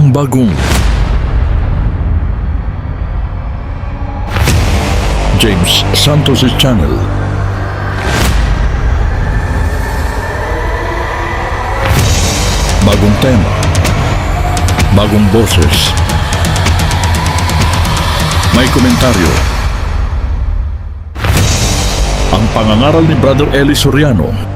ang bagong James Santos Channel. Bagong tema, bagong boses, may komentaryo. Ang pangangaral ni Brother Eli Soriano.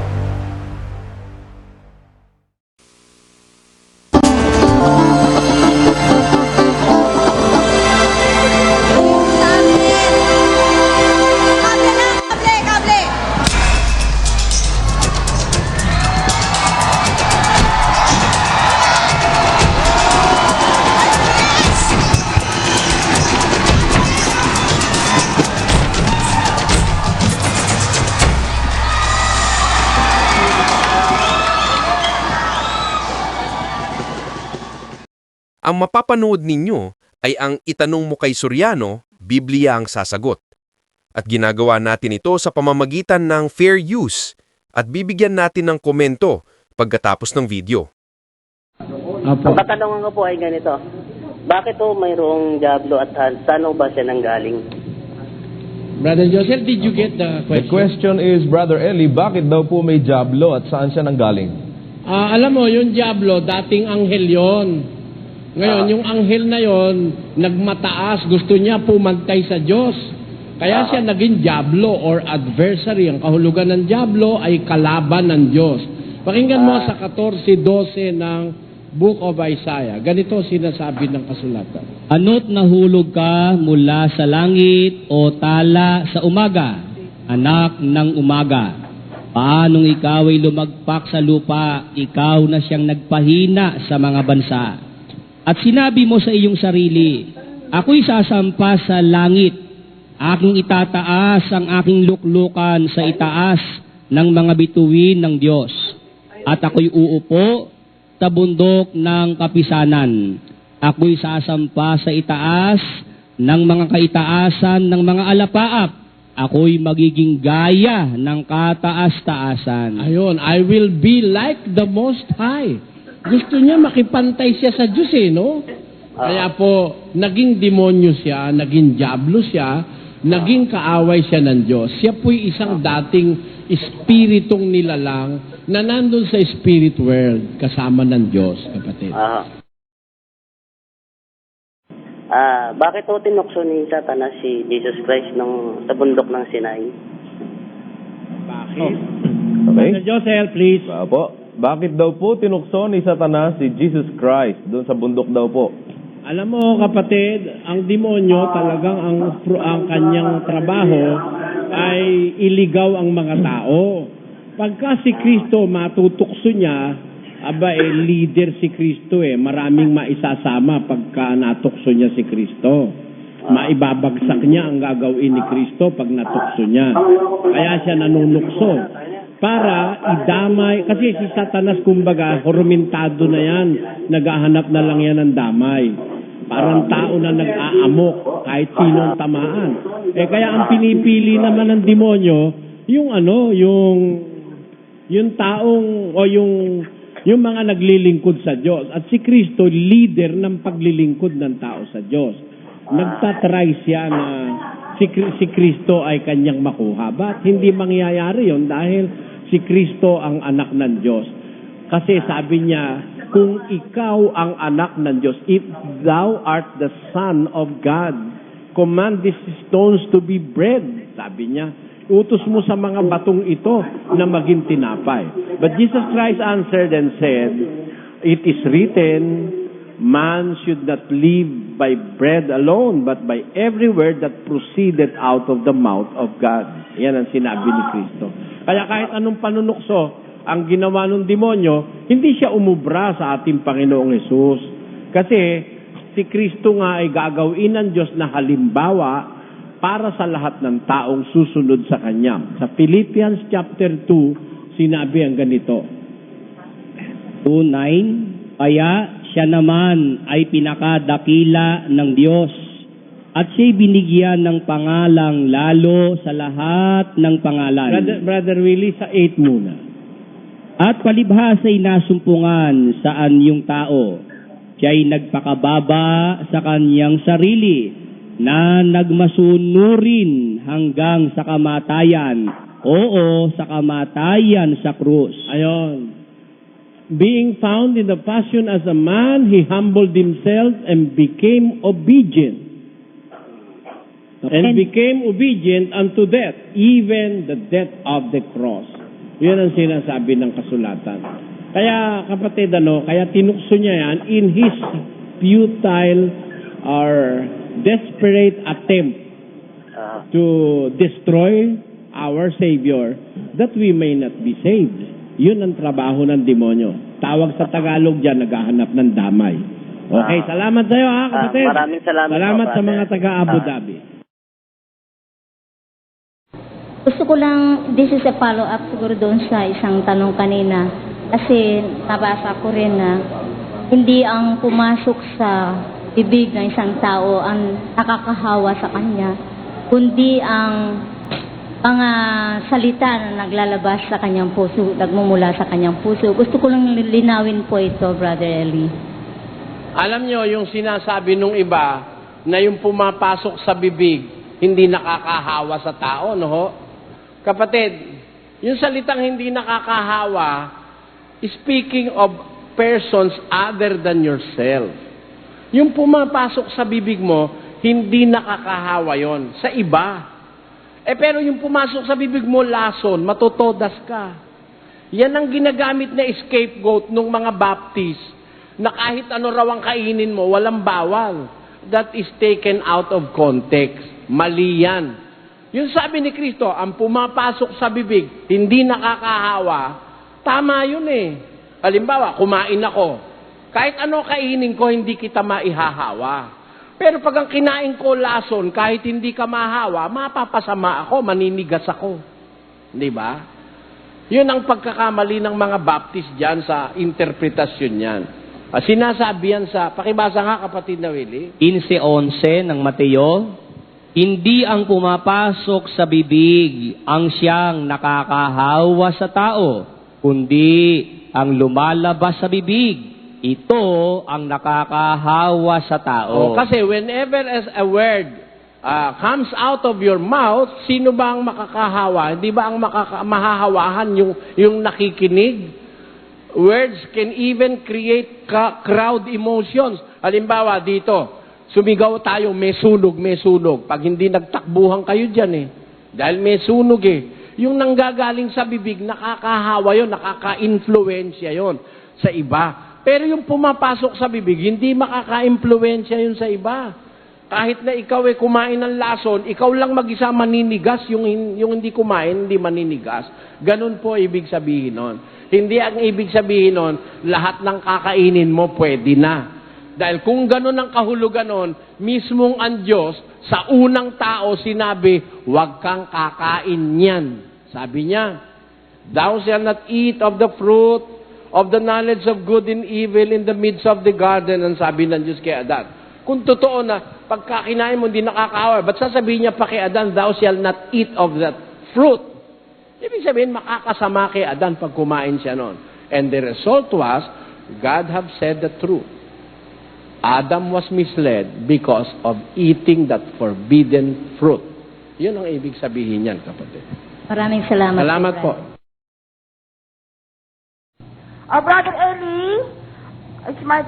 Ang mapapanood ninyo ay ang itanong mo kay Soriano, Biblia ang sasagot. At ginagawa natin ito sa pamamagitan ng fair use at bibigyan natin ng komento pagkatapos ng video. Ang katanungan ko po ay ganito. Bakit po mayroong Diablo at saan ba siya nanggaling? Brother Joseph, did you get the The question? question is, Brother Eli, bakit daw po may Diablo at saan siya nanggaling? Alam mo, yung Diablo, dating anghel yon. Ngayon, yung anghel na yon, nagmataas, gusto niya pumantay sa Diyos. Kaya siya naging Diablo or adversary. Ang kahulugan ng Diablo ay kalaban ng Diyos. Pakinggan mo sa 14:12 ng Book of Isaiah. Ganito sinasabi ng kasulatan. Ano't nahulog ka mula sa langit o tala sa umaga, anak ng umaga? Paanong ikaw ay lumagpak sa lupa, ikaw na siyang nagpahina sa mga bansa? At sinabi mo sa iyong sarili, ako'y sasampa sa langit, aking itataas ang aking luklukan sa itaas ng mga bituin ng Diyos. At ako'y uupo sa bundok ng kapisanan. Ako'y sasampa sa itaas ng mga kaitaasan ng mga alapaap. Ako'y magiging gaya ng kataas-taasan. Ayun, I will be like the Most High. Gusto niya makipantay siya sa Diyos no? Kaya po, naging demonyo siya, naging Diablo siya, naging kaaway siya ng Diyos. Siya po'y isang dating espiritong nilalang na nandun sa spirit world kasama ng Diyos, kapatid. Bakit po tinukso ni Satanas si Jesus Christ sa bundok ng Sinai? Bakit? Okay? Brother Joseph, please. Po, bakit daw po tinukso ni Satanas si Jesus Christ doon sa bundok daw po? Alam mo, kapatid, ang demonyo talagang ang kanyang trabaho ay iligaw ang mga tao. Pagka si Kristo matutukso niya, leader si Kristo maraming maisasama pagka natukso niya si Kristo. Maibabagsak niya ang gagawin ni Kristo pag natukso niya. Kaya siya nanunukso. Para idamay, kasi si Satanas kumbaga, hormentado na yan, naghahanap na lang yan ng damay. Parang tao na nag-aamok, kahit sino ang tamaan. Kaya ang pinipili naman ng demonyo, yung taong, o yung mga naglilingkod sa Diyos. At si Kristo, leader ng paglilingkod ng tao sa Diyos. Nagtatry siya na si Kristo ay kanyang makuha. Ba't hindi mangyayari yon? Dahil si Kristo ang anak ng Diyos. Kasi sabi niya, kung ikaw ang anak ng Diyos, if thou art the Son of God, command these stones to be bread. Sabi niya, utos mo sa mga batong ito na maging tinapay. But Jesus Christ answered and said, it is written, man should not live by bread alone, but by every word that proceeded out of the mouth of God. Yan ang sinabi ni Kristo. Kaya kahit anong panunukso ang ginawa ng demonyo, hindi siya umubra sa ating Panginoong Hesus. Kasi si Kristo nga ay gagawin ng Diyos na halimbawa para sa lahat ng taong susunod sa Kanya. Sa Philippians chapter 2, sinabi ang ganito. 2:9, kaya siya naman ay pinakadakila ng Diyos at siya'y binigyan ng pangalang lalo sa lahat ng pangalan. Brother Willie, sa 8 muna. At palibhasa'y nasumpungan saan yung tao Siya'y nagpakababa sa kanyang sarili na nagmasunurin hanggang sa kamatayan. Oo, sa kamatayan sa krus. Ayon. Being found in the passion as a man, he humbled himself and became obedient. And became obedient unto death, even the death of the cross. Yun ang sinasabi ng kasulatan. Kaya kapatid, kaya tinukso niya yan in his futile or desperate attempt to destroy our Savior that we may not be saved. Yun ang trabaho ng demonyo. Tawag sa Tagalog dyan, naghahanap ng damay. Okay, salamat sa iyo kapatid. Maraming salamat Salamat po, sa mga Brother. taga Abu Dhabi. Gusto ko lang, this is a follow-up siguro doon sa isang tanong kanina. Kasi nabasa ko rin na hindi ang pumasok sa bibig ng isang tao ang nakakahawa sa kanya, kundi ang mga salita na naglalabas sa kanyang puso, nagmumula sa kanyang puso. Gusto ko lang linawin po ito, Brother Eli. Alam nyo, yung sinasabi nung iba na yung pumapasok sa bibig, hindi nakakahawa sa tao, no ho? Kapatid, yung salitang hindi nakakahawa, speaking of persons other than yourself. Yung pumapasok sa bibig mo, hindi nakakahawa yon sa iba. Pero yung pumasok sa bibig mo, lason, matotodas ka. Yan ang ginagamit na scapegoat ng mga Baptist, na kahit ano raw ang kainin mo, walang bawal. That is taken out of context. Mali yan. Yung sabi ni Kristo, ang pumapasok sa bibig, hindi nakakahawa, tama yun eh. Halimbawa, kumain ako. Kahit ano kainin ko, hindi kita maihahawa. Pero pag ang kinain ko lason, kahit hindi ka mahawa, mapapasama ako, maninigas ako. Di ba? Yun ang pagkakamali ng mga Baptist dyan sa interpretasyon yan. Sinasabi yan sa, pakibasa nga kapatid na Willie. 15:11 ng Mateo, hindi ang pumapasok sa bibig ang siyang nakakahawa sa tao, kundi ang lumalabas sa bibig. Ito ang nakakahawa sa tao. Kasi whenever as a word comes out of your mouth, sino ba ang makakahawa? Hindi ba ang mahahawahan yung nakikinig? Words can even create crowd emotions. Halimbawa dito, sumigaw tayo, may sunog. Pag hindi nagtakbuhan kayo dyan eh. Dahil may sunog eh. Yung nanggagaling sa bibig, nakakahawa yun, nakaka-influensya yun sa iba. Pero yung pumapasok sa bibig, hindi makaka-impluensya yun sa iba. Kahit na ikaw ay kumain ng lason, ikaw lang mag-isa maninigas, yung hindi kumain, hindi maninigas. Ganun po ibig sabihin nun. Hindi ang ibig sabihin nun, lahat ng kakainin mo pwede na. Dahil kung ganun ang kahulugan nun, mismong ang Diyos, sa unang tao sinabi, huwag kang kakain yan. Sabi niya, thou shalt not eat of the fruit of the knowledge of good and evil in the midst of the garden. Ang sabi ng Diyos kay Adan. Kung totoo na, pagkakinain mo, hindi nakakahawa, ba't sasabihin niya pa kay Adan, thou shalt not eat of that fruit? Ibig sabihin, makakasama kay Adan pag kumain siya noon. And the result was, God have said the truth. Adam was misled because of eating that forbidden fruit. Yun ang ibig sabihin niyan, kapatid. Maraming salamat. Salamat po. Brother Eli, it's my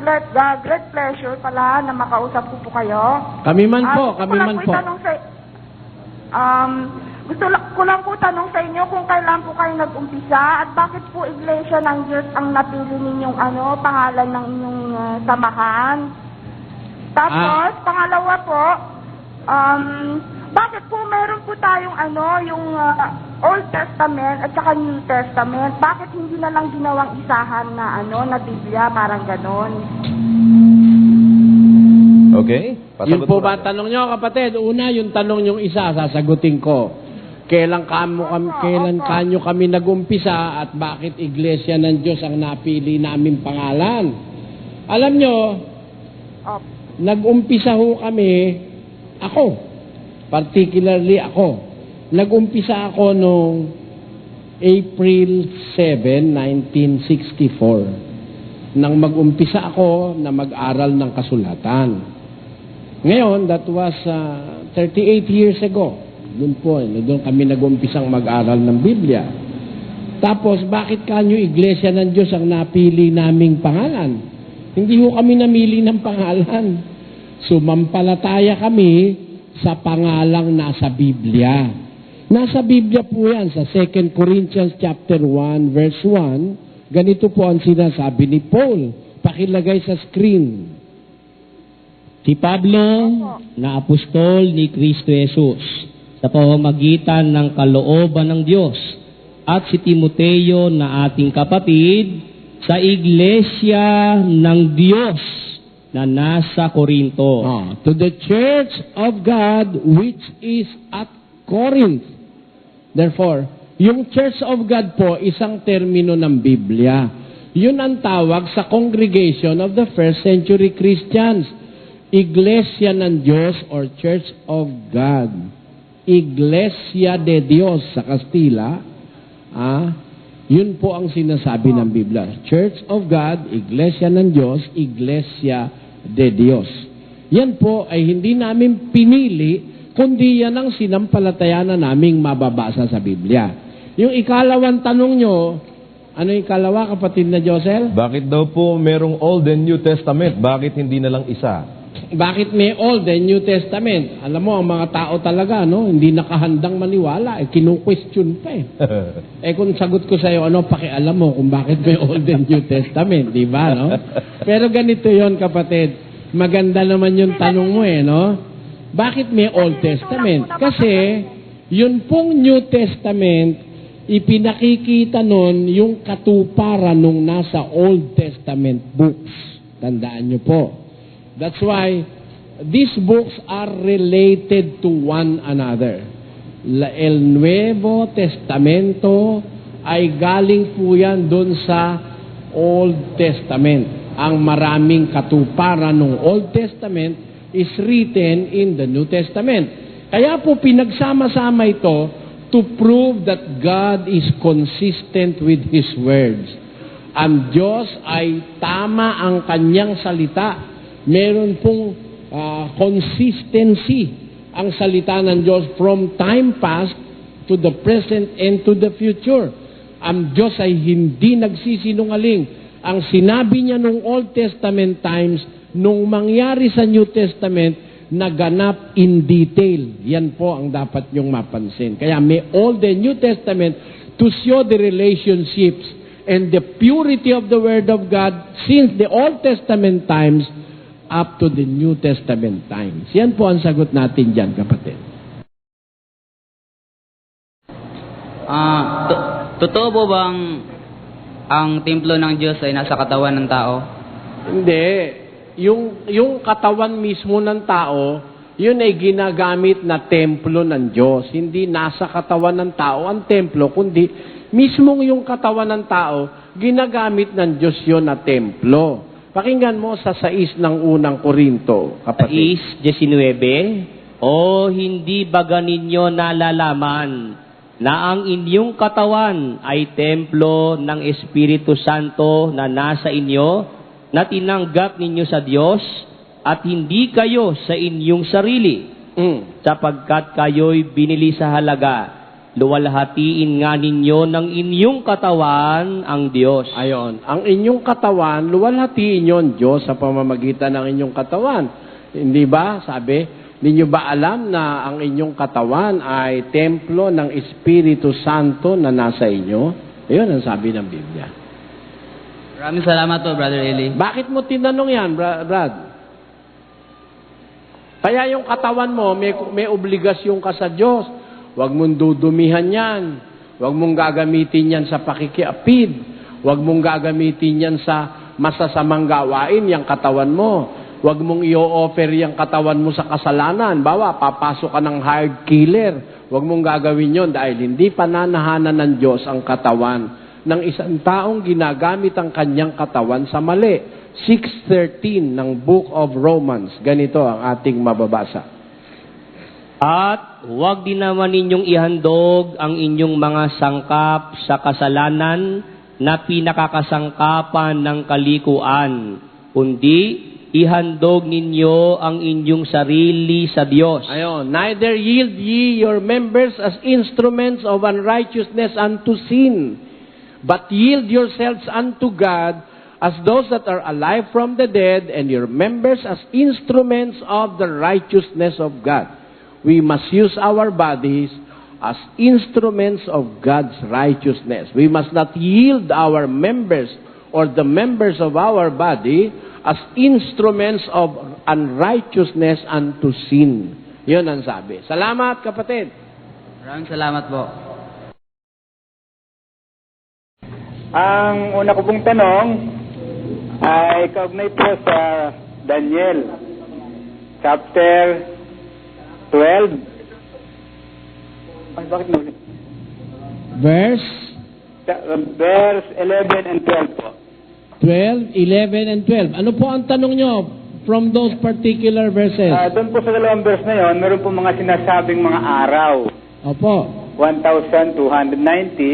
great pleasure pala na makausap ko po kayo. Kami man po, Gusto kami ko lang man po po. itanong gusto ko lang po tanong sa inyo kung kailan po kayo nag-umpisa at bakit po Iglesia ng Diyos ang napili ninyong pangalan ng inyong samahan. Tapos, pangalawa po, bakit po meron po tayong yung Old Testament at saka New Testament? Bakit hindi na lang ginawang isahan na na Biblia, parang ganon? Okay? Yun po ba tanong nyo, kapatid? Una, yung tanong yung isa, sasagutin ko. Kailan kanyo kami nag-umpisa at bakit Iglesia ng Diyos ang napili namin pangalan? Alam nyo, nag-umpisa ho kami, particularly ako. Nag-umpisa ako noong April 7, 1964. nang mag-umpisa ako na mag-aral ng kasulatan. Ngayon, that was 38 years ago. Doon kami nag-umpisang mag-aral ng Biblia. Tapos, bakit kanyo Iglesia ng Diyos ang napili naming pangalan? Hindi ho kami namili ng pangalan. Sumampalataya kami sa pangalang nasa Biblia. Nasa Biblia po yan, sa 2 Corinthians chapter 1, verse 1, ganito po ang sinasabi ni Paul. Pakilagay sa screen. Si Pablo, na apostol ni Kristo Jesus, sa pamamagitan ng kalooban ng Diyos, at si Timoteo na ating kapatid, sa Iglesia ng Diyos na nasa Corinto. To the church of God which is at Corinth. Therefore, yung church of God po, isang termino ng Biblia. Yun ang tawag sa congregation of the first century Christians. Iglesia ng Diyos or Church of God. Iglesia de Dios sa Kastila. Yun po ang sinasabi ng Biblia. Church of God, Iglesia ng Diyos, Iglesia de Dios. Yan po ay hindi namin pinili, kundi yan ang sinampalataya na naming mababasa sa Biblia. Yung ikalawang tanong nyo, ano yung ikalawa, kapatid na Josel? Bakit daw po merong Old and New Testament? Bakit hindi na lang isa? Bakit may Old and New Testament? Alam mo, ang mga tao talaga, no, hindi nakahandang maniwala, kinu-question pa kung sagot ko sa'yo, pakialam mo kung bakit may Old and New Testament, di ba, no? Pero ganito yon kapatid, maganda naman yung tanong mo, no? Bakit may Old Testament? Kasi, yun pong New Testament, ipinakikita nun yung katuparan nung nasa Old Testament books. Tandaan nyo po. That's why these books are related to one another. El Nuevo Testamento ay galing po yan doon sa Old Testament. Ang maraming katuparan ng Old Testament is written in the New Testament. Kaya po pinagsama-sama ito to prove that God is consistent with His words. Ang Diyos ay tama ang kanyang salita. Meron pong consistency ang salita ng Diyos from time past to the present and to the future. Ang Diyos ay hindi nagsisinungaling. Ang sinabi niya nung Old Testament times, nung mangyari sa New Testament, naganap in detail. Yan po ang dapat niyong mapansin. Kaya may Old and New Testament to show the relationships and the purity of the Word of God since the Old Testament times up to the New Testament times. Yan po ang sagot natin dyan, kapatid. Totoo po bang ang templo ng Diyos ay nasa katawan ng tao? Hindi. Yung katawan mismo ng tao, yun ay ginagamit na templo ng Diyos. Hindi nasa katawan ng tao ang templo, kundi mismong yung katawan ng tao, ginagamit ng Diyos yun na templo. Pakinggan mo sa 6 ng unang Korinto, kapatid. 6:19, O hindi baga ninyo nalalaman na ang inyong katawan ay templo ng Espiritu Santo na nasa inyo, na tinanggap ninyo sa Diyos, at hindi kayo sa inyong sarili, sapagkat kayo'y binili sa halaga. Luwalhatiin nga ninyo ng inyong katawan ang Diyos. Ayon, ang inyong katawan, luwalhatiin nyo ang Diyos sa pamamagitan ng inyong katawan. Hindi ba? Sabi, ninyo ba alam na ang inyong katawan ay templo ng Espiritu Santo na nasa inyo? Ayun ang sabi ng Biblia. Maraming salamat po, Brother Eli. Bakit mo tinanong yan, Brad? Kaya yung katawan mo, may obligasyon ka sa Diyos. Huwag mong dudumihan yan. Huwag mong gagamitin yan sa pakikiapid. Huwag mong gagamitin yan sa masasamang gawain, yung katawan mo. Huwag mong i-offer yung katawan mo sa kasalanan. Bawa, papasok ka ng hired killer. Huwag mong gagawin yon dahil hindi pananahanan ng Diyos ang katawan ng isang taong ginagamit ang kanyang katawan sa mali. 6:13 ng Book of Romans. Ganito ang ating mababasa. At huwag din naman ninyong ihandog ang inyong mga sangkap sa kasalanan na pinakakasangkapan ng kalikuan, kundi ihandog ninyo ang inyong sarili sa Diyos. Ayon, neither yield ye your members as instruments of unrighteousness unto sin, but yield yourselves unto God as those that are alive from the dead, and your members as instruments of the righteousness of God. We must use our bodies as instruments of God's righteousness. We must not yield our members or the members of our body as instruments of unrighteousness unto sin. Yun ang sabi. Salamat, kapatid. Maraming salamat po. Ang una ko pong tanong ay kaugnay po sa Daniel chapter 12. Ay, bakit nulit? Verse Verse 11 and 12 po. 12, 11, and 12. Ano po ang tanong nyo from those particular verses? Doon po sa dalawang verse na yon, meron po mga sinasabing mga araw. Opo. 1,290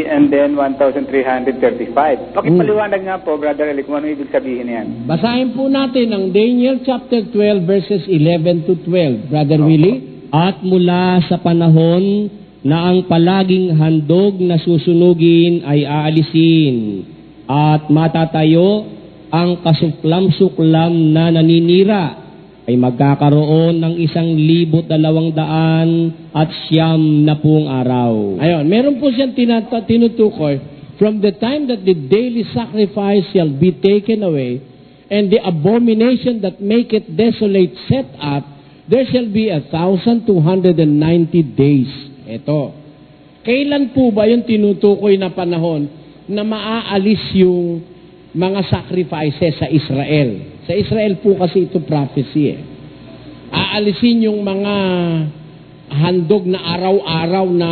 and then 1,335. Pakipaliwanag nga po, Brother Eli, kung ano ibig sabihin yan. Basahin po natin ang Daniel chapter 12 verses 11 to 12. Brother Willie? At mula sa panahon na ang palaging handog na susunugin ay aalisin, at matatayo ang kasuklam-suklam na naninira, ay magkakaroon ng 1,290 araw. Ayon, meron po siyang tinutukoy, from the time that the daily sacrifice shall be taken away, and the abomination that maketh desolate set up, there shall be 1,290 days. Ito. Kailan po ba yung tinutukoy na panahon na maaalis yung mga sacrifices sa Israel? Sa Israel po kasi ito prophecy eh. Aalisin yung mga handog na araw-araw na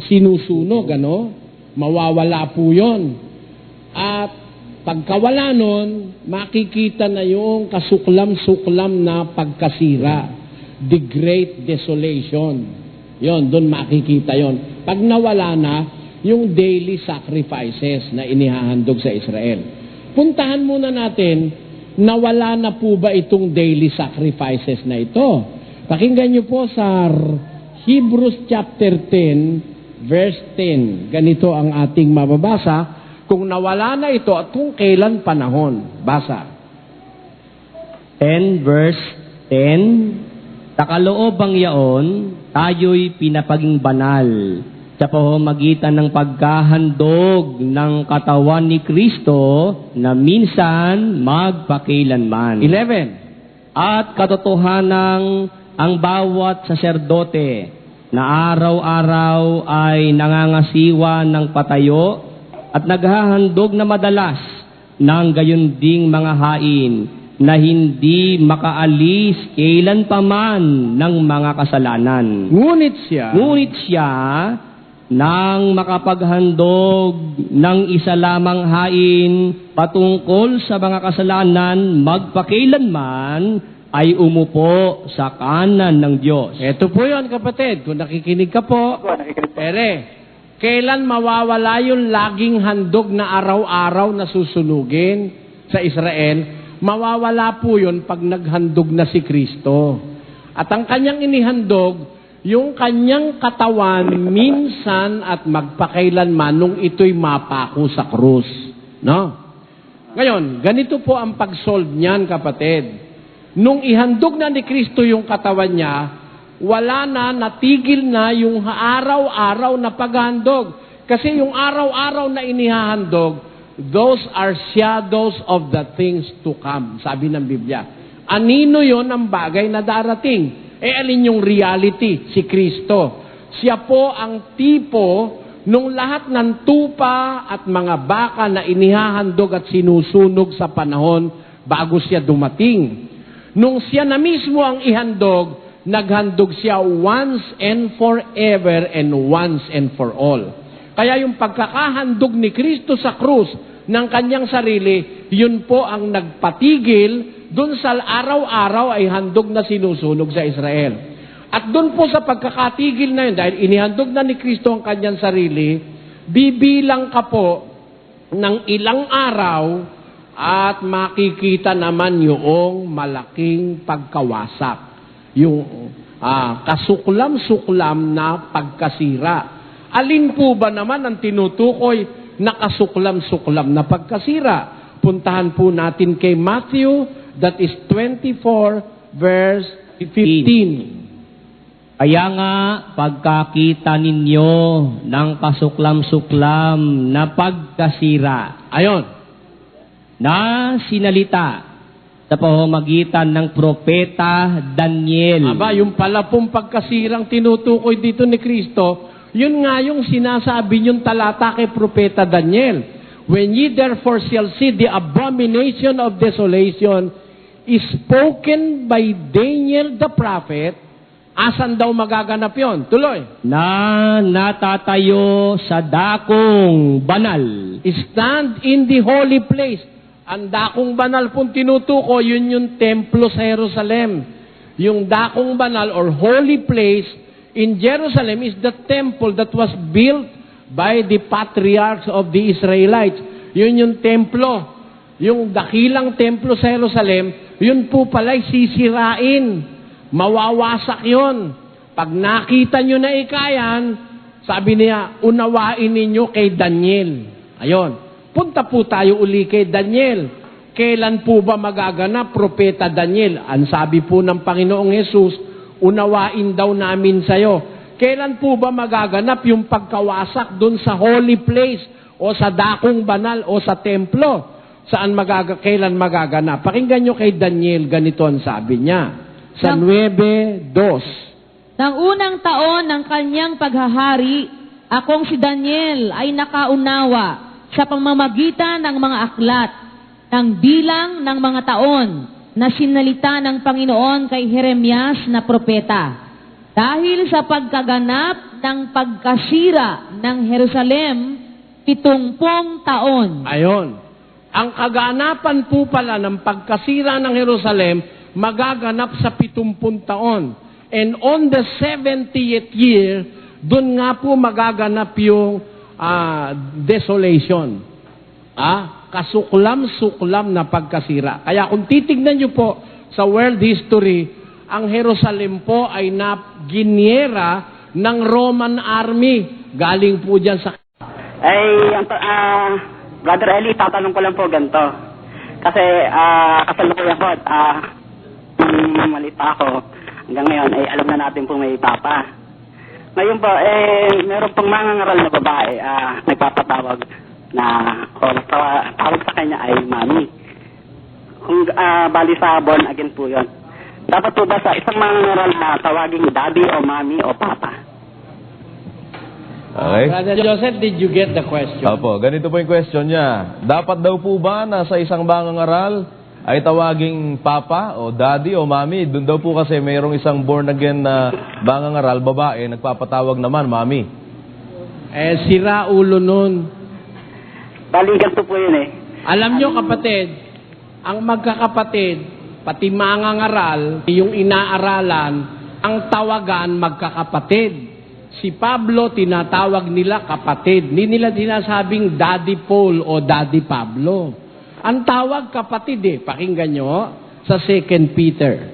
sinusunog, ano? Mawawala po yon. At pagkawala nun, makikita na yung kasuklam-suklam na pagkasira. The Great Desolation. Yon, doon makikita yon. Pag nawala na, yung daily sacrifices na inihahandog sa Israel. Puntahan muna natin, nawala na po ba itong daily sacrifices na ito? Pakinggan niyo po sa Hebrews chapter 10, verse 10. Ganito ang ating mababasa, kung nawala na ito at kung kailan panahon. Basa. 10 verse 10, sa kaloobang yaon, tayo'y pinapaging banal sa pamamagitan ng pagkahandog ng katawan ni Kristo na minsan magpakailanman. 11. At katotohanang ang bawat saserdote na araw-araw ay nangangasiwa ng patayo at naghahandog na madalas ng gayon ding mga hain na hindi makaalis kailan pa man ng mga kasalanan. Ngunit siya nang makapaghandog ng isa lamang hain patungkol sa mga kasalanan magpakailanman ay umupo sa kanan ng Diyos. Ito po yun, kapatid. Kung nakikinig ka po, kailan mawawala yung laging handog na araw-araw na susunugin sa Israel? Mawawala po yun pag naghandog na si Kristo. At ang kanyang inihandog, yung kanyang katawan minsan at magpakailanman nung ito'y mapako sa krus. No? Ngayon, ganito po ang pag-solve niyan, kapatid. Nung ihandog na ni Kristo yung katawan niya, wala na, natigil na yung araw-araw na paghandog. Kasi yung araw-araw na inihahandog, those are shadows of the things to come, sabi ng Biblia. Anino yon ang bagay na darating? Alin yung reality? Si Kristo. Siya po ang tipo nung lahat ng tupa at mga baka na inihahandog at sinusunog sa panahon bago siya dumating. Nung siya na mismo ang ihandog, naghandog siya once and forever and once and for all. Kaya yung pagkakahandog ni Kristo sa krus ng kanyang sarili, yun po ang nagpatigil dun sa araw-araw ay handog na sinusunog sa Israel. At dun po sa pagkakatigil na yun, dahil inihandog na ni Kristo ang kanyang sarili, bibilang ka po ng ilang araw at makikita naman yung malaking pagkawasak. Yung kasuklam-suklam na pagkasira. Alin po ba naman ang tinutukoy na kasuklam-suklam na pagkasira? Puntahan po natin kay Matthew, that is 24 verse 15. Kaya nga, pagkakita ninyo ng kasuklam-suklam na pagkasira, Ayon. na sinalita sa pamamagitan ng propeta Daniel. Aba, yung pala pong pagkasirang tinutukoy dito ni Kristo, yun nga yung sinasabi yung talata kay propeta Daniel. When ye therefore shall see the abomination of desolation is spoken by Daniel the prophet, asan daw magaganap yun? Tuloy. Na natatayo sa dakong banal. Stand in the holy place. Ang dakong banal pong tinutuko, yun yung templo sa Jerusalem. Yung dakong banal or holy place in Jerusalem is the temple that was built by the patriarchs of the Israelites. Yun yung templo. Yung dakilang templo sa Jerusalem, yun po pala'y sisirain. Mawawasak yun. Pag nakita nyo na ikayan, sabi niya, unawain ninyo kay Daniel. Ayon. Punta po tayo uli kay Daniel. Kailan po ba magaganap, propeta Daniel? Ang sabi po ng Panginoong Hesus, unawain daw namin sa'yo. Kailan po ba magaganap yung pagkawasak dun sa holy place o sa dakong banal o sa templo? Saan kailan magaganap? Pakinggan nyo kay Daniel, ganito ang sabi niya. Sa 9:2. Nang unang taon ng kanyang paghahari, akong si Daniel ay nakaunawa sa pamamagitan ng mga aklat ng bilang ng mga taon na sinalita ng Panginoon kay Jeremias na propeta. Dahil sa pagkaganap ng pagkasira ng Jerusalem, 70 taon. Ayon. Ang kaganapan po pala ng pagkasira ng Jerusalem, magaganap sa 70 taon. And on the 70th year, dun nga po magaganap yung desolation. Kasuklam-suklam na pagkasira. Kaya kung titignan nyo po sa world history, ang Jerusalem po ay giniera ng Roman army. Galing po dyan sa... Brother Eli, tatanong ko lang po ganito. Kasi kasalukuyan ko at maliit pa ako. Hanggang ngayon ay alam na natin po may papa. Ngayon po, meron pong mangangaral na babae nagpapatawag na tawag sa kanya ay mami. Kung bali sa born again po yun. Dapat po ba sa isang mangangaral na tawaging daddy o mami o papa? Okay? Brother Joseph, did you get the question? Opo, ganito po yung question niya. Dapat daw po ba na sa isang mangangaral ay tawaging papa o daddy o mami? Doon daw po kasi mayroong isang born again na mangangaral, babae, nagpapatawag naman mami. Sira ulo nun. Balikan po yun eh. Alam nyo kapatid, ang magkakapatid, pati mangangaral, yung inaaralan, ang tawagan magkakapatid. Si Pablo, tinatawag nila kapatid. Hindi nila sinasabing Daddy Paul o Daddy Pablo. Ang tawag kapatid Pakinggan nyo sa 2 Peter.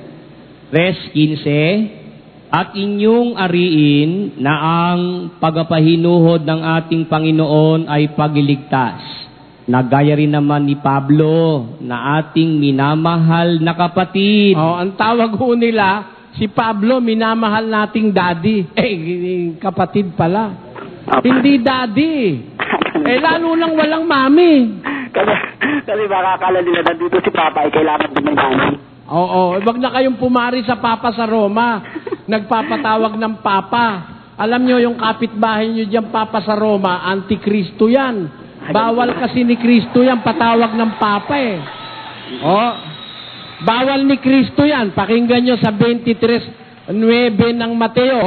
3:15, at inyong ariin na ang pagapahinuhod ng ating Panginoon ay pagliligtas. Nagaya rin naman ni Pablo na ating minamahal na kapatid. Ang tawag ho nila, si Pablo, minamahal nating daddy. Kapatid pala. Hindi daddy. Lalo lang walang mami. Kasi baka akala nila na dito si Papa ay kailangan din ng mami. Oo, wag na kayong pumari sa Papa sa Roma. Nagpapatawag ng Papa. Alam nyo, yung kapitbahay nyo dyan, Papa sa Roma, antikristo yan. Bawal kasi ni Kristo yan, patawag ng Papa bawal ni Kristo yan. Pakinggan nyo sa 23:9 ng Mateo.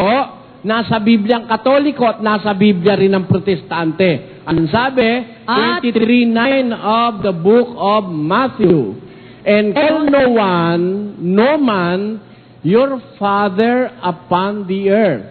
Nasa Bibliang Katoliko at nasa Biblia rin ng Protestante. Ang sabi? 23:9 of the book of Matthew. And tell no man, your Father upon the earth.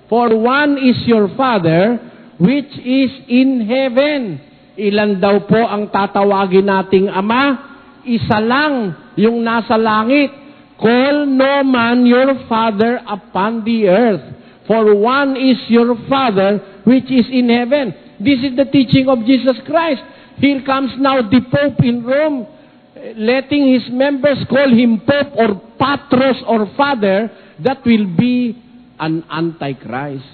For one is your Father, which is in heaven. ilan daw po ang tatawagin nating Ama? Isa lang yung nasa langit. Call no man your Father upon the earth, for one is your Father which is in heaven. This is the teaching of Jesus Christ. Here comes now the Pope in Rome, letting his members call him Pope or Patros or Father. That will be an Antichrist.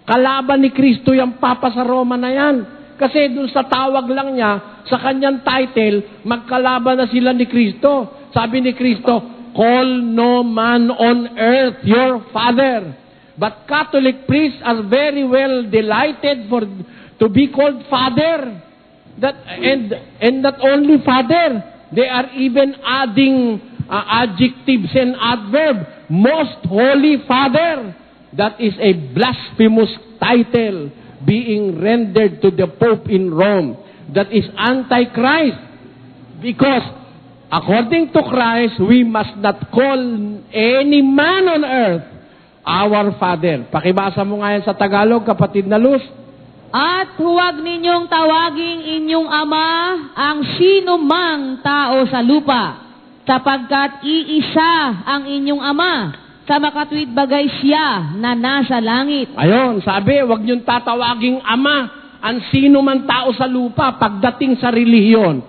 Kalaban ni Kristo yung Papa sa Roma na yan. Kasi dun sa tawag lang niya, sa kanyang title, magkalaban na sila ni Kristo. Sabi ni Kristo, call no man on earth your Father. But Catholic priests are very well delighted to be called Father. And not only Father, they are even adding adjectives and adverb. Most Holy Father. That is a blasphemous title being rendered to the Pope in Rome. That is Antichrist. Because according to Christ, we must not call any man on earth our Father. Pakibasa mo nga yan sa Tagalog, kapatid na Luz. At huwag ninyong tawaging inyong ama ang sino mang tao sa lupa, sapagkat iisa ang inyong ama, sa makatuwid bagay siya na nasa langit. Ayon, sabi, huwag niyong tatawaging ama ang sino man tao sa lupa pagdating sa relihiyon.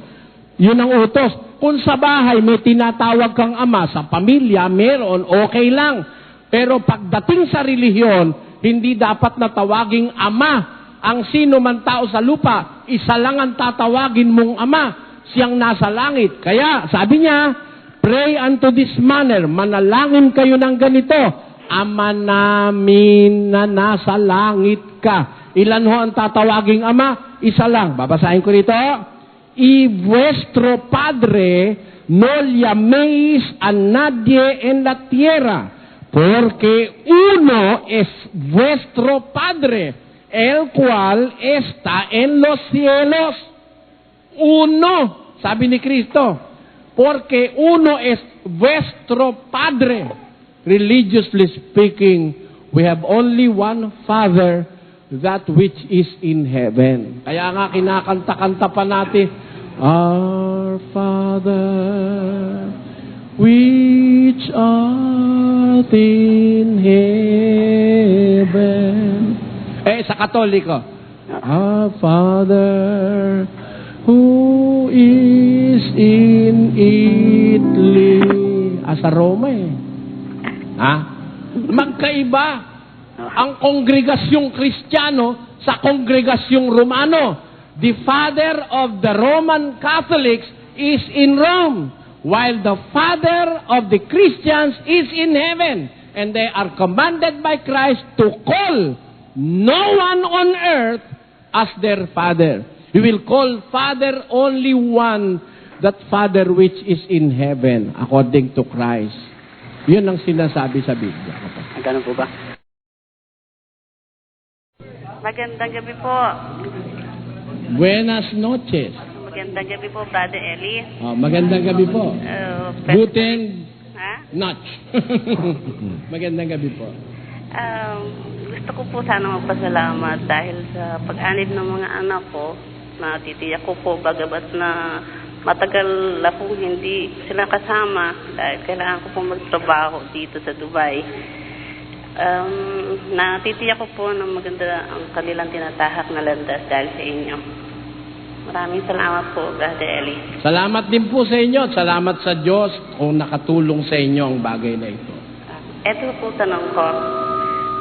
Yun ang utos. Kung sa bahay may tinatawag kang ama, sa pamilya meron, okay lang. Pero pagdating sa relihiyon, hindi dapat na tawaging ama ang sino man tao sa lupa. Isa lang ang tatawagin mong ama, siyang nasa langit. Kaya, sabi niya, pray unto this manner, manalangin kayo ng ganito, Ama namin na nasa langit ka. Ilan ho ang tatawaging ama? Isa lang. Babasahin ko rito. Y vuestro Padre no llaméis a nadie en la tierra, porque uno es vuestro Padre, el cual está en los cielos. Uno, sabi ni Kristo. Porque uno es vuestro Padre. Religiously speaking, we have only one Father, that which is in heaven. Kaya nga kinakanta-kanta pa natin, Our Father, which art in heaven. Sa Katoliko, Our Father, who is in Italy. Sa Roma Magkaiba ang kongregasyong Kristiyano sa kongregasyong Romano. The father of the Roman Catholics is in Rome, while the father of the Christians is in heaven. And they are commanded by Christ to call no one on earth as their father. You will call Father only one, that Father which is in heaven, according to Christ. Yun ang sinasabi sa Biblia. Ganun po ba? Magandang gabi po. Buenas noches. Magandang gabi po, Brother Eli. Magandang gabi po. Guten Nacht. Magandang gabi po. Gusto ko po sana magpasalamat dahil sa pag-anib ng mga anak ko. Natitiyak ko po bagamat na matagal na po hindi sila kasama dahil kailangan ko po magtrabaho dito sa Dubai. Natitiyak ko po na maganda ang kanilang tinatahak na landas dahil sa inyo. Maraming salamat po, Brother Eli. Salamat din po sa inyo at salamat sa Diyos kung nakatulong sa inyo ang bagay na ito. Ito po tanong ko.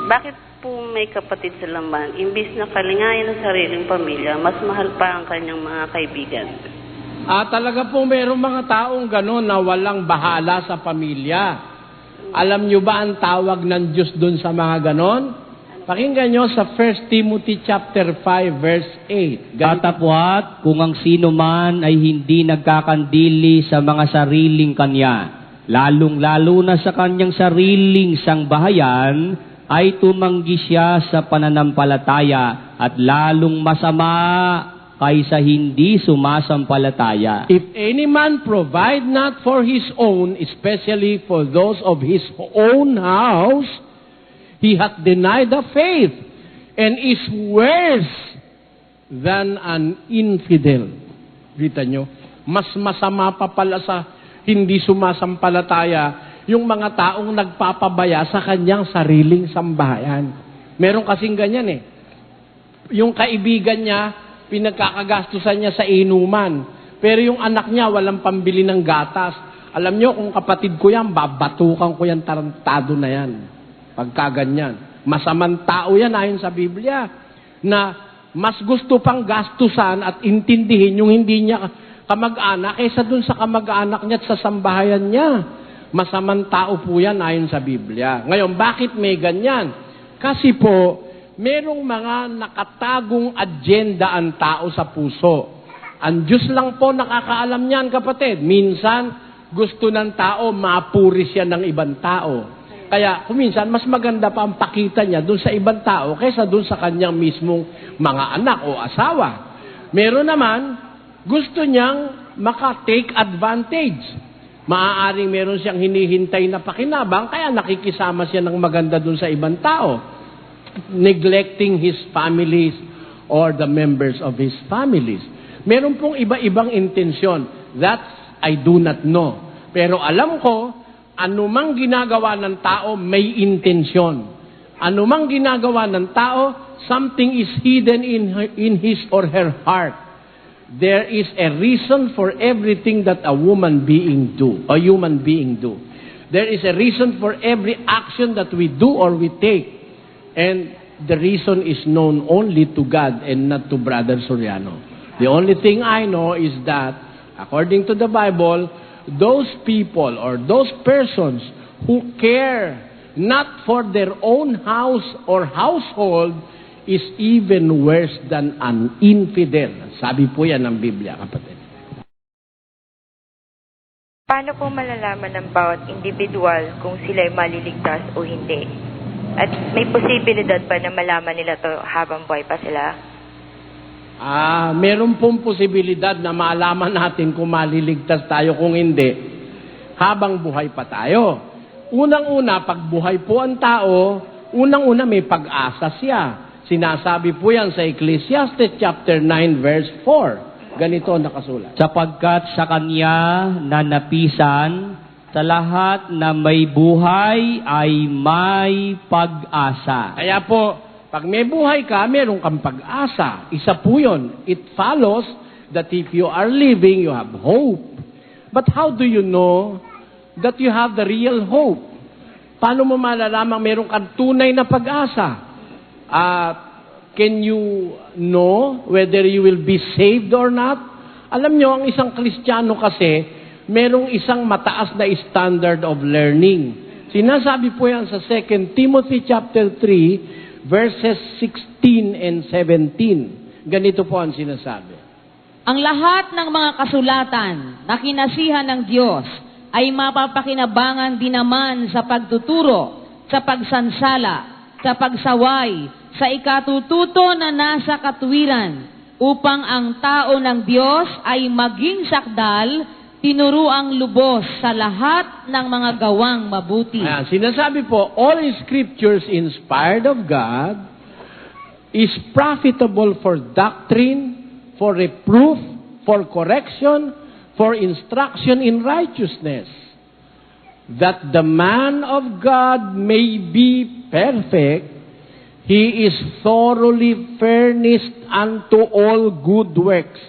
Bakit po may kapatid sa Lamban, imbis na kalingayan ng sariling pamilya, mas mahal pa ang kanyang mga kaibigan? Talaga po mayroong mga taong gano'n na walang bahala sa pamilya. Alam nyo ba ang tawag ng Diyos doon sa mga gano'n? Pakinggan nyo sa 1 Timothy chapter 5 verse 8. Datapwat kung ang sino man ay hindi nagkakandili sa mga sariling kanya, lalong-lalo na sa kanyang sariling sangbahayan, ay tumanggi siya sa pananampalataya at lalong masama kaysa hindi sumasampalataya. If any man provide not for his own, especially for those of his own house, he hath denied the faith and is worse than an infidel. Kita nyo? Mas masama pa pala sa hindi sumasampalataya yung mga taong nagpapabaya sa kanyang sariling sambahayan. Meron kasing ganyan eh. Yung kaibigan niya, pinagkakagastusan niya sa inuman. Pero yung anak niya, walang pambili ng gatas. Alam nyo, kung kapatid ko yan, babatukan ko yan, tarantado na yan. Pagkaganyan. Masamang tao yan ayon sa Biblia. Na mas gusto pang gastusan at intindihin yung hindi niya kamag-anak kaysa dun sa kamag-anak niya at sa sambahayan niya. Masamang tao po yan ayon sa Biblia. Ngayon, bakit may ganyan? Kasi po, merong mga nakatagong agenda ang tao sa puso. Ang Diyos lang po nakakaalam niyan, kapatid. Minsan, gusto ng tao, mapuri siya ng ibang tao. Kaya, kuminsan, mas maganda pa ang pakita niya dun sa ibang tao kaysa dun sa kanyang mismong mga anak o asawa. Meron naman, gusto niyang maka-take advantage. Maaaring meron siyang hinihintay na pakinabang, kaya nakikisama siya ng maganda dun sa ibang tao. Neglecting his families or the members of his families. Meron pong iba-ibang intensyon. That I do not know. Pero alam ko, anumang ginagawa ng tao, may intensyon. Anumang ginagawa ng tao, something is hidden in his or her heart. There is a reason for everything that a human being do. There is a reason for every action that we do or we take. And the reason is known only to God and not to Brother Soriano. The only thing I know is that, according to the Bible, those people or those persons who care not for their own house or household is even worse than an infidel. Sabi po yan ng Biblia, kapatid. Paano po malalaman ng bawat individual kung sila ay maliligtas o hindi? At may posibilidad ba na malaman nila to habang buhay pa sila? Meron pong posibilidad na malaman natin kung maliligtas tayo kung hindi habang buhay pa tayo. Unang-una, pag buhay po ang tao, unang-una may pag-asa siya. Sinasabi po yan sa Ecclesiastes chapter 9 verse 4. Ganito nakasulat. Sapagkat sa kanya nanapisan, sa lahat na may buhay ay may pag-asa. Kaya po, pag may buhay ka, meron kang pag-asa. Isa po yun. It follows that if you are living, you have hope. But how do you know that you have the real hope? Paano mo malalamang meron kang tunay na pag-asa? Can you know whether you will be saved or not? Alam nyo, ang isang Kristiyano kasi, merong isang mataas na standard of learning. Sinasabi po yan sa 2 Timothy chapter 3, verses 16 and 17. Ganito po ang sinasabi. Ang lahat ng mga kasulatan na kinasihan ng Diyos ay mapapakinabangan din naman sa pagtuturo, sa pagsansala, sa pagsaway, sa ikatututo na nasa katuwiran, upang ang tao ng Diyos ay maging sakdal, tinuruang lubos sa lahat ng mga gawang mabuti. Ayan, sinasabi po, all scriptures inspired of God is profitable for doctrine, for reproof, for correction, for instruction in righteousness, that the man of God may be perfect, he is thoroughly furnished unto all good works.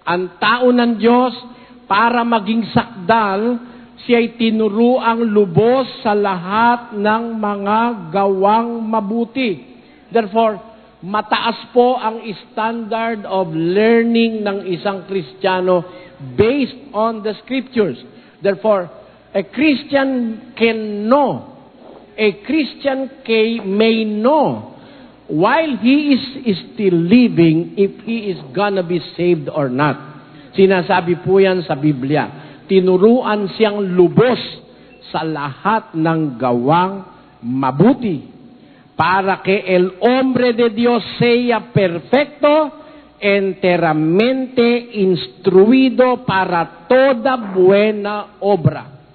Ang tao ng Diyos, para maging sakdal, siya'y tinuruang lubos sa lahat ng mga gawang mabuti. Therefore, mataas po ang standard of learning ng isang Kristiyano based on the Scriptures. Therefore, a Christian can know, a Christian may know while he is still living if he is gonna be saved or not. Sinasabi po yan sa Biblia. Tinuruan siyang lubos sa lahat ng gawang mabuti. Para que el hombre de Dios sea perfecto, enteramente instruido para toda buena obra.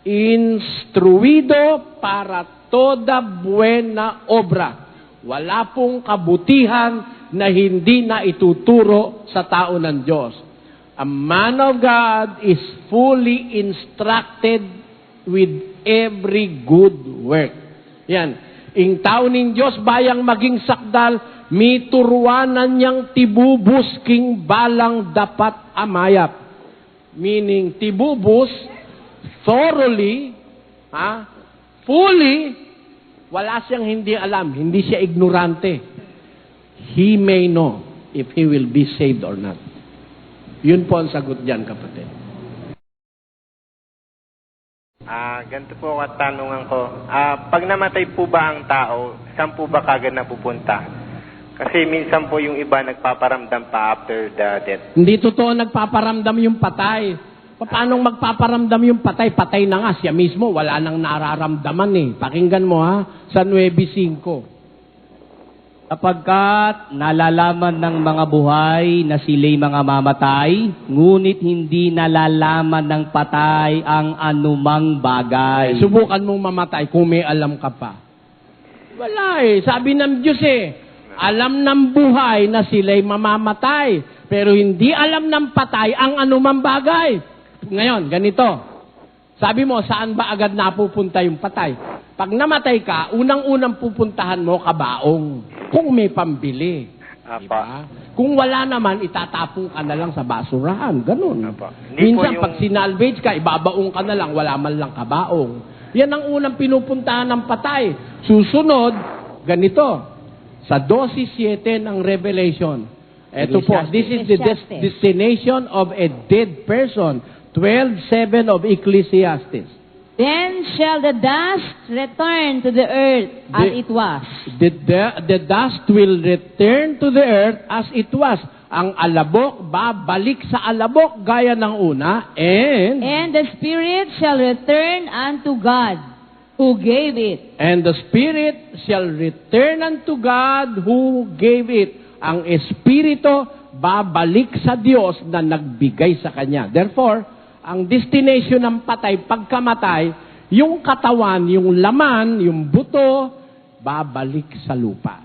Instruido para toda buena obra. Wala pong kabutihan na hindi na ituturo sa tao ng Diyos. A man of God is fully instructed with every good work. Yan. Ing tao ning Diyos bayang maging sakdal, mituruanan niyang tibubus king balang dapat amayap. Meaning, tibubus, thoroughly, fully, wala siyang hindi alam, hindi siya ignorante. He may know if he will be saved or not. Yun po ang sagot diyan, kapatid. Ganito po katanungan ko. Pag namatay po ba ang tao, saan po ba kagad napupunta? Kasi minsan po yung iba nagpaparamdam pa after the death. Hindi totoo nagpaparamdam yung patay. Paano magpaparamdam yung patay? Patay na nga siya mismo, wala nang nararamdaman eh. Pakinggan mo sa 9:5. Sapagkat nalalaman ng mga buhay na sila'y mga mamatay, ngunit hindi nalalaman ng patay ang anumang bagay. Subukan mong mamatay kung may alam ka pa. Wala eh. Sabi ng Diyos alam ng buhay na sila'y mamamatay, pero hindi alam ng patay ang anumang bagay. Ngayon, ganito. Sabi mo, saan ba agad napupunta yung patay? Pag namatay ka, unang-unang pupuntahan mo kabaong. Kung may pambili. Diba? Kung wala naman, itatapong ka na lang sa basurahan. Ganun. Minsan, pag sinalvage ka, ibabaong ka na lang, wala man lang kabaong. Yan ang unang pinupuntahan ng patay. Susunod, ganito. Sa 12:7 ng Revelation. Ito po, this is the destination of a dead person. 12:7 of Ecclesiastes. Then shall the dust return to the earth as it was. The dust will return to the earth as it was. Ang alabok babalik sa alabok gaya ng una. And the spirit shall return unto God, who gave it. And the spirit shall return unto God who gave it. Ang espiritu babalik sa Diyos na nagbigay sa kanya. Therefore, ang destination ng patay, pagkamatay, yung katawan, yung laman, yung buto, babalik sa lupa.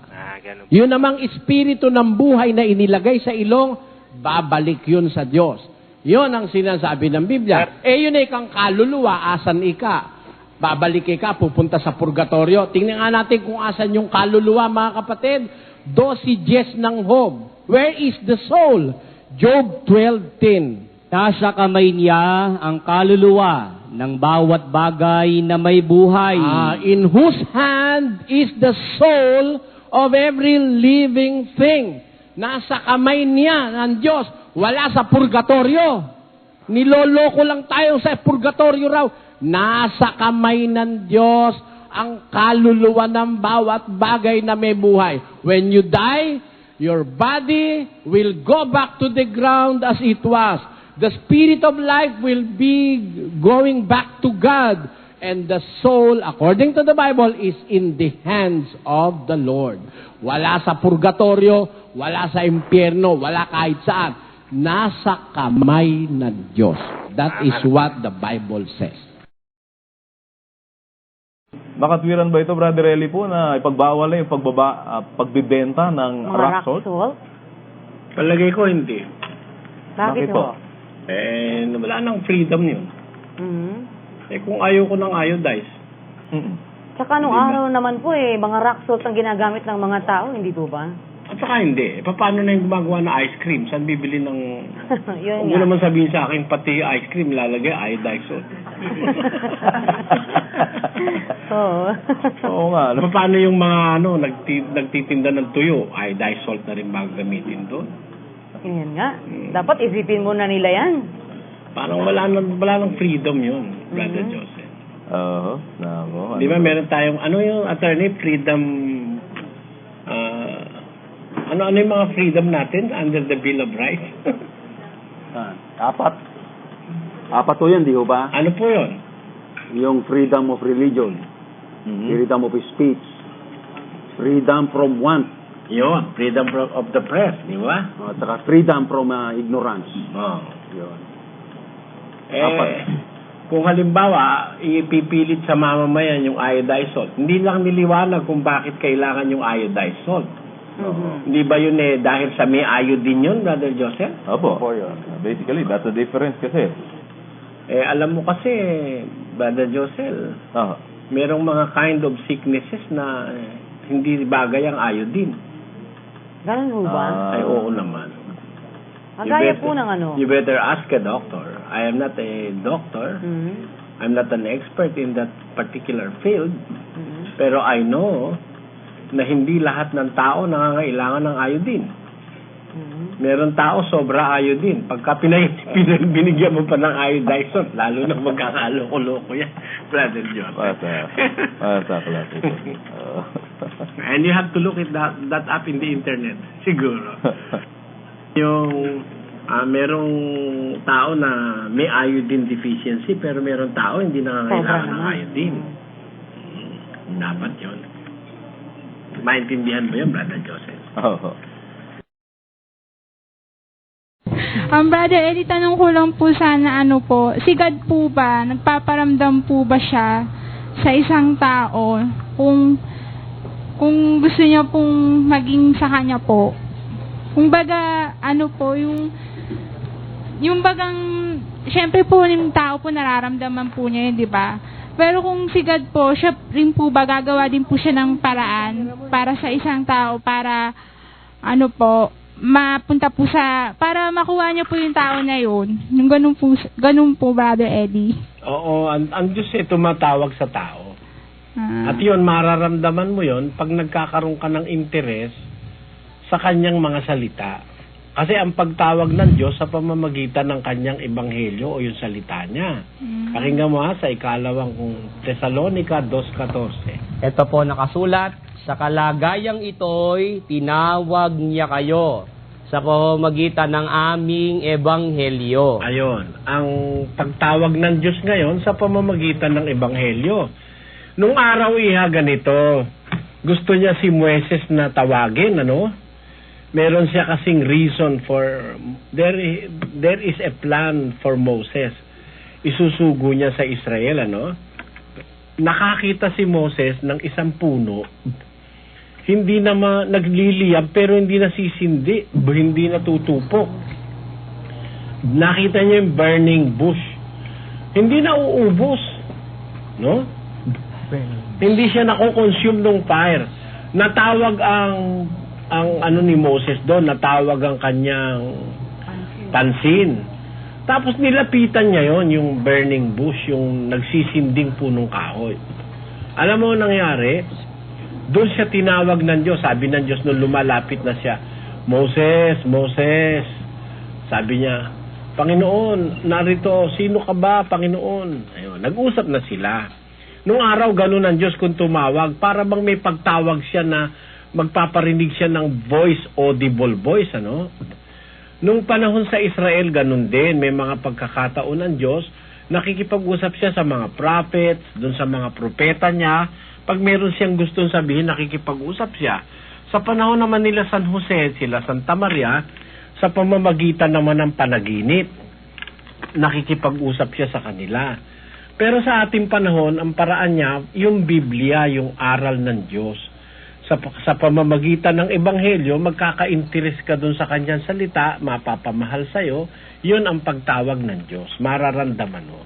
Yun namang espiritu ng buhay na inilagay sa ilong, babalik yun sa Diyos. Yun ang sinasabi ng Biblia. Yun ay kang kaluluwa, asan ika? Babalik ka, pupunta sa purgatorio. Tingnan nga natin kung asan yung kaluluwa, mga kapatid. 12:10 ng Job. Where is the soul? Job 12:10. Nasa kamay niya ang kaluluwa ng bawat bagay na may buhay. In whose hand is the soul of every living thing? Nasa kamay niya ng Diyos. Wala sa purgatorio. Niloloko lang tayo sa purgatorio raw. Nasa kamay ng Diyos ang kaluluwa ng bawat bagay na may buhay. When you die, your body will go back to the ground as it was. The spirit of life will be going back to God. And the soul, according to the Bible, is in the hands of the Lord. Wala sa purgatorio, wala sa impyerno, wala kahit saan. Nasa kamay ng Diyos. That is what the Bible says. Makatwiran ba ito, Brother Eli po, na ipagbawal na yung pagbibenta ng rock salt? Palagay ko hindi. Bakit po? Wala nang freedom yun. Kung ayaw ko ng iodize. Saka nung araw naman po mga rock salt ang ginagamit ng mga tao, hindi po ba? At saka hindi. Paano na yung gumagawa ng ice cream? Saan bibili ng... Huwag mo naman sabihin sa akin, pati ice cream lalagay iodized salt. Oo nga. Paano yung mga nagtitinda ng tuyo? Iodized salt na rin gagamitin doon. Yan nga. Dapat isipin mo na nila yan. Parang wala nang freedom yun, Brother Joseph. Nako. Di ba meron tayong, yung attorney, freedom, ano yung mga freedom natin under the Bill of Rights? Apat po yun, di ho ba? Ano po yun? Yung freedom of religion, freedom of speech, freedom from want, Yun, freedom of the press, di ba? at saka freedom from ignorance. Yun. Kung halimbawa, ipipilit sa mamamayan yung iodized salt, hindi lang niliwanag kung bakit kailangan yung iodized salt. Hindi ba yun dahil sa may iodine yun, Brother Joseph? Opo. Basically, that's the difference kasi. Alam mo kasi, Brother Joseph, merong mga kind of sicknesses na hindi bagay ang iodine. Ganun mo ba? Ay, oo naman. Magaya po ng ano? You better ask a doctor. I am not a doctor. I'm not an expert in that particular field. Pero I know na hindi lahat ng tao nangangailangan ng iodine. Meron tao sobra iodine. Pagka binigyan mo pa ng iodizer, lalo na magkakaloko-loko yan, Brother John. And you have to look at that up in the internet, siguro. Yung merong tao na may iodine deficiency, pero merong tao hindi nangangailangan ng iodine. Dapat yun. Maintindihan mo yun, Brother Joseph? Brother Eddie, tanong ko lang po sana, si God po ba, nagpaparamdam po ba siya sa isang tao kung gusto niya pong maging sa kanya po? Kung baga, yung bagang, syempre po yung tao po nararamdaman po niya yun, di ba? Pero kung si God po, siya rin po ba, gagawa din po siya ng paraan para sa isang tao, para, mapunta po para makuha niya po yung tao na yun. Yung ganun po, Brother Eddie. Oo, ang Diyos tumatawag sa tao. At yun, mararamdaman mo yun pag nagkakaroon ka ng interes sa kanyang mga salita. Kasi ang pagtawag ng Diyos sa pamamagitan ng kanyang ebanghelyo o yung salita niya. Pakinggan mo sa 2 Tesalonica 2:14. Ito po nakasulat, sa kalagayang ito'y tinawag niya kayo sa pamamagitan ng aming ebanghelyo. Ayon, ang pagtawag ng Diyos ngayon sa pamamagitan ng ebanghelyo. Nung araw ganito, gusto niya si Moises na tawagin, Meron siya kasing reason for, there is a plan for Moses. Isusugo niya sa Israel, Nakakita si Moses ng isang puno, hindi naman nagliliyab pero hindi nasisindi, hindi natutupok. Nakita niya yung burning bush. Hindi na uubos, Hindi siya nako-consume ng fire. Natawag ang ni Moses doon, natawag ang kanyang pansin. Tapos nilapitan niya yung burning bush, yung nagsisinding punong kahoy. Alam mo nangyari? Doon siya tinawag ng Diyos. Sabi ng Diyos nung lumalapit na siya, Moses, Moses. Sabi niya, Panginoon, narito, sino ka ba, Panginoon? Ayun, nag-usap na sila. Nung araw, ganun ang Diyos kung tumawag, para bang may pagtawag siya na magpaparinig siya ng voice, audible voice, Nung panahon sa Israel, ganun din. May mga pagkakataon ng Diyos, nakikipag-usap siya sa mga prophets, dun sa mga propeta niya. Pag meron siyang gustong sabihin, nakikipag-usap siya. Sa panahon naman nila San Jose, sila Santa Maria, sa pamamagitan naman ng panaginip, nakikipag-usap siya sa kanila. Pero sa ating panahon, ang paraan niya, yung Biblia, yung aral ng Diyos. Sa pamamagitan ng ebanghelyo, magkaka-interes ka dun sa kanyang salita, mapapamahal sa'yo, yun ang pagtawag ng Diyos. Mararamdaman mo.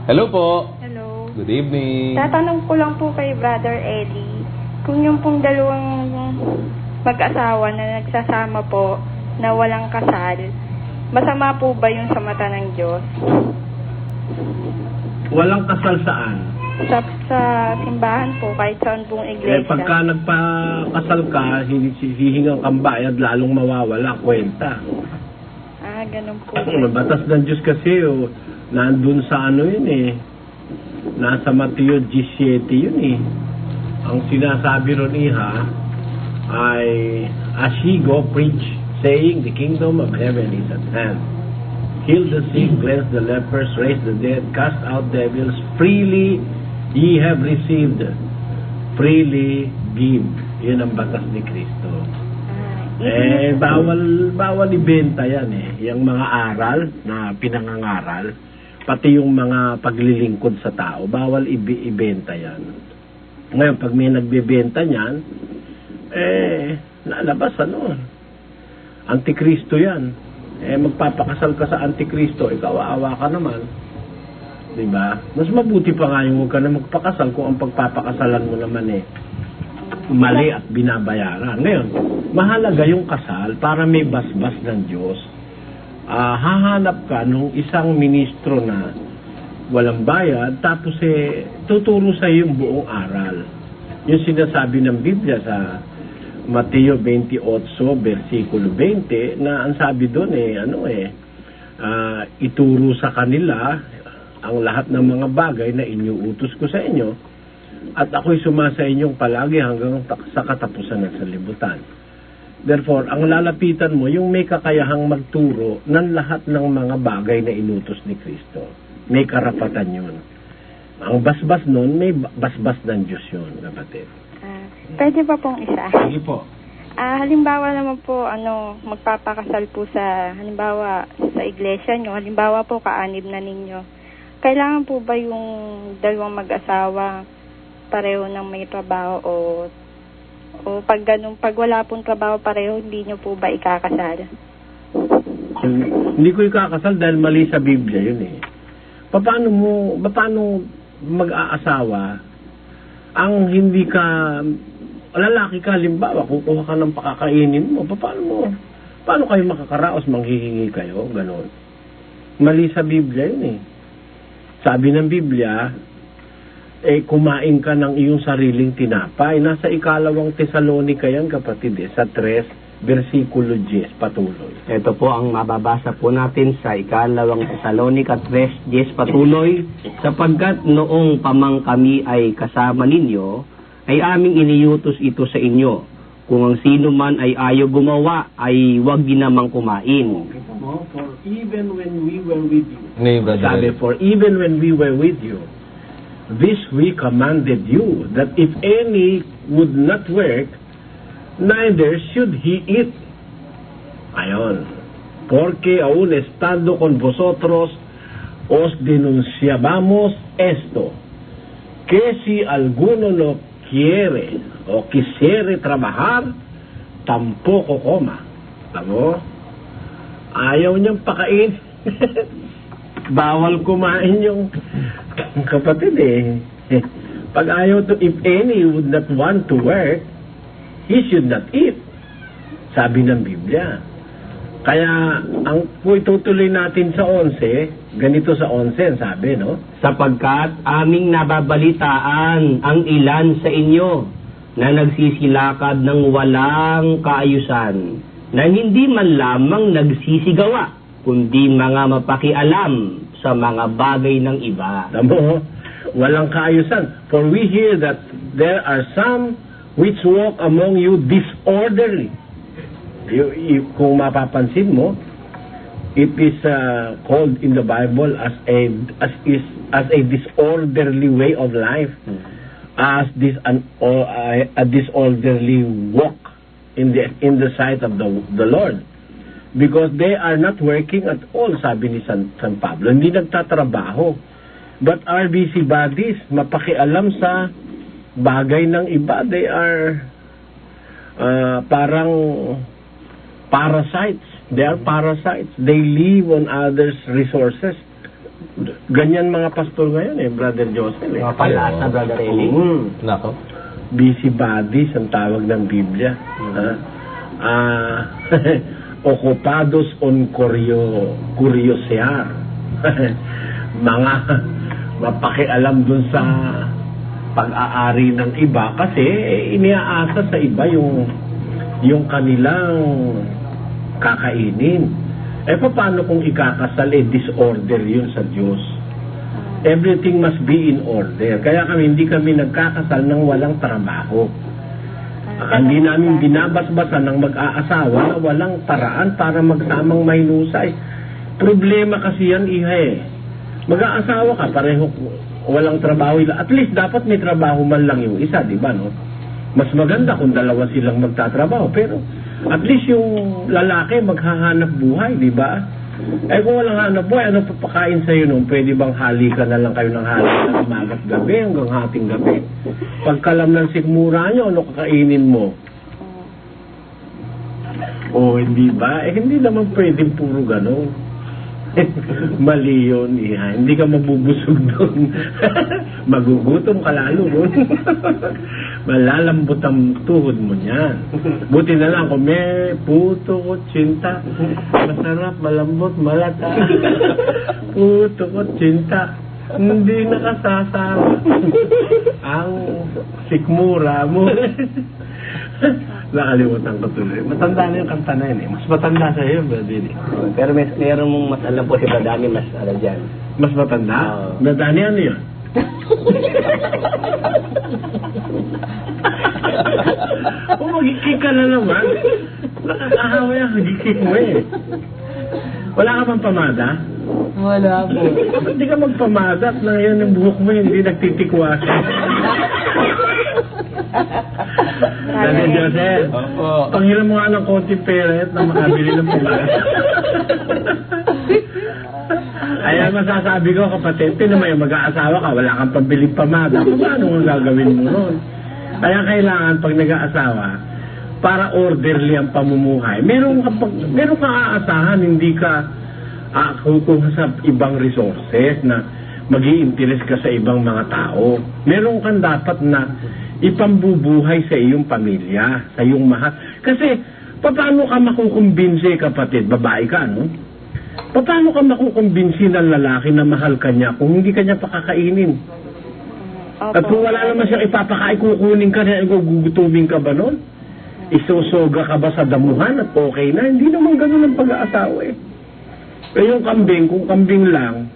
Hello po. Hello. Good evening. Tatanong ko lang po kay Brother Eddie, kung yung pong dalawang mag-asawa na nagsasama po, na walang kasal, masama po ba yun sa mata ng Diyos? Walang kasal saan? Sa simbahan po, kahit saan pong iglesia. Pagka nagpakasal ka, hihingang kang bayad, lalong mawawala, kwenta. Ganun po. Batas ng Diyos kasi, nandun sa nasa Mateo 17 yun Ang sinasabi ron ay, as ye go, preach, saying, the kingdom of heaven is at hand. Heal the sick, cleanse the lepers, raise the dead, cast out devils, freely ye have received, freely give. Yun ang batas ni Kristo. Bawal ibenta yan yung mga aral na pinangangaral, pati yung mga paglilingkod sa tao, bawal ibenta yan. Ngayon, pag may nagbebenta niyan, nalabas, Antikristo yan. Magpapakasal ka sa Antikristo, ikaw aawa ka naman. Diba? Mas mabuti pa nga yung huwag ka na magpakasal kung ang pagpapakasalan mo naman mali at binabayaran. Ngayon, mahalaga yung kasal para may basbas ng Diyos. Hahanap ka nung isang ministro na walang bayad, tapos tuturo sa yung buong aral. Yung sinasabi ng Biblia sa Mateo 28, versikulo 20, na ang sabi doon ituro sa kanila ang lahat ng mga bagay na inyuutos ko sa inyo, at ako'y sumasa inyong palagi hanggang sa katapusan ng sanlibutan. Therefore, ang lalapitan mo, yung may kakayahang magturo ng lahat ng mga bagay na inutos ni Kristo. May karapatan yun. Ang basbas nun, may basbas ng Diyos yun, kapatid. Pwede ba pong isa? Sige po. Halimbawa naman po, magpapakasal po halimbawa sa iglesia nyo, halimbawa po kaanib na ninyo. Kailangan po ba yung dalawang mag-asawa pareho ng may trabaho o pag wala pong trabaho pareho, hindi nyo po ba ikakasal? Hindi ko ikakasal dahil mali sa Biblia yun Paano mag-aasawa ang hindi ka lalaki ka, halimbawa, kukuha ka ng pakakainin mo, paano kayo makakaraos, manghihingi kayo, gano'n. Mali sa Biblia yun Sabi ng Biblia, kumain ka ng iyong sariling tinapay. Nasa 2 Tesalonica yan, kapatid, sa 3, versikulo 10, patuloy. Ito po ang mababasa po natin sa 2 Tesalonica 3:10, patuloy. Sapagkat noong pamang kami ay kasama ninyo, ay aming iniutos ito sa inyo. Kung ang sino man ay ayaw gumawa, ay huwag ginamang kumain. For even when we were with you, Sabi, for even when we were with you, this we commanded you, that if any would not work, neither should he eat. Ayon. Porque aún estando con vosotros, os denunciábamos esto, que si alguno no quiere o quisiere trabajar, tampoco coma. Tamo? Ayaw niyang pakain. Bawal kumain yung kapatid Pag ayaw to, if any would not want to work, he should not eat. Sabi ng Biblia. Kaya, kung itutuloy natin sa 11, ganito sa 11, sabi, Sapagkat aming nababalitaan ang ilan sa inyo na nagsisilakad ng walang kaayusan, na hindi man lamang nagsisigawa, kundi mga mapakialam sa mga bagay ng iba. Tamo, walang kaayusan. For we hear that there are some which walk among you disorderly. Kung mapapansin mo, it is called in the Bible as a disorderly way of life, as a disorderly walk in the sight of the Lord, because they are not working at all, sabi ni San Pablo. Hindi nagtatrabaho, but are busybodies, mapakialam sa bagay ng iba. They are parang parasites. They are parasites. They live on others' resources. Ganyan mga pastor ngayon Brother Joseph. Mga palasa, Brother Eli. Nako. Busybodies ang tawag ng Biblia. Ocupados on curiosear. Mga mapakialam dun sa pag-aari ng iba kasi iniaasa sa iba yung kanilang kakainin. Paano kung ikakasal disorder yun sa Diyos? Everything must be in order. Kaya hindi kami nagkakasal ng walang trabaho. Hindi namin binabasbasan ng mag-aasawa na walang paraan para magsamang mahinusay. Problema kasi yan, mag-aasawa ka, pareho walang trabaho. At least dapat may trabaho man lang yung isa, di ba, Mas maganda kung dalawa silang magtatrabaho. Pero at least yung lalaki maghahanap buhay, di ba? Eh kung walang hanap buhay, ano papakain sa'yo nun? Pwede bang halikan na lang kayo ng halikan ng umagat gabi hanggang hating gabi? Pagkalam ng sikmura nyo, ano kakainin mo? O hindi ba? Eh hindi naman pwedeng puro ganon. Mali yun, iha. Hindi ka mabubusog doon. Magugutom ka lalo doon. Malalambot ang tuhod mo niyan. Buti na lang kung may puto kutsinta. Masarap, malambot, malata. Puto kutsinta. Hindi nakasasawa ang sikmura mo. Nakalimutan ko tuloy. Matanda na yung kanta na yun eh. Mas matanda sa iyo, Bradini. Pero meron mong mas alam po si Bradani, mas alam dyan. Mas matanda? Bradani, ano yun? Kung magiging ka na naman, nakakahawa yung magiging mo eh. Wala ka bang pamada? Wala po. Hindi ka magpamada at na yan yung buhok mo hindi nagtitikwasan. Dati Joseph, panghiram mo nga ng konting pera at na makabili ng pamada. Ayan masasabi ko kapatid, naman yung mag-aasawa ka, wala kang pambiling pamada. Paano ang gagawin mo nun? Kaya kailangan pag nag-aasawa, para orderly ang pamumuhay. Meron kang aasahan, hindi ka kukuha sa ibang resources na mag-i-interest ka sa ibang mga tao. Meron kang dapat na ipambubuhay sa iyong pamilya, sa iyong mahal. Kasi, paano ka makukumbinsi, kapatid? Babae ka, no? Paano ka makukumbinsi ng lalaki na mahal ka niya kung hindi ka niya pakakainin? At kung wala naman siyang ipapakain, kukunin ka na, gugutumin ka ba nun? Isusoga ka ba sa damuhan at okay na? Hindi naman ganun ang pag-aasawa eh. Pero yung kambing, kung kambing lang,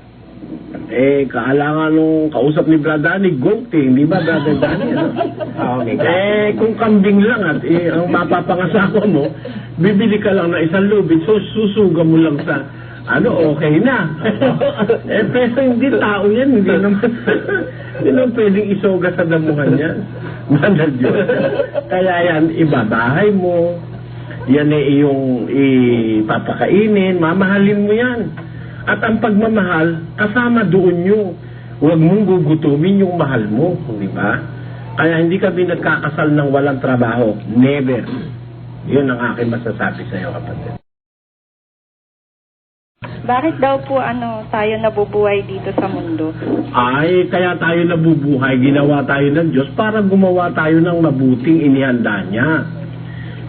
kailangan nung kausap ni Brad Danny, goat eh, hindi ba Brad Danny? Ano? Kung kambing lang at ang mapapangasawa mo, bibili ka lang na isang lubid, so susuga mo lang sa okay na. Pero hindi tao yan, hindi naman pwedeng isoga sa damuhan yan. Mandal Diyos. Kaya yan, ibabahay mo, yan ay iyong ipapakainin, mamahalin mo yan. At ang pagmamahal, kasama doon yung huwag mong gugutumin yung mahal mo, di ba? Kaya hindi kami nagkakasal ng walang trabaho. Never. Yun ang aking masasabi sa iyo, kapatid. Bakit daw po tayo nabubuhay dito sa mundo? Ay, kaya tayo nabubuhay, ginawa tayo ng Diyos para gumawa tayo ng mabuting inihanda niya.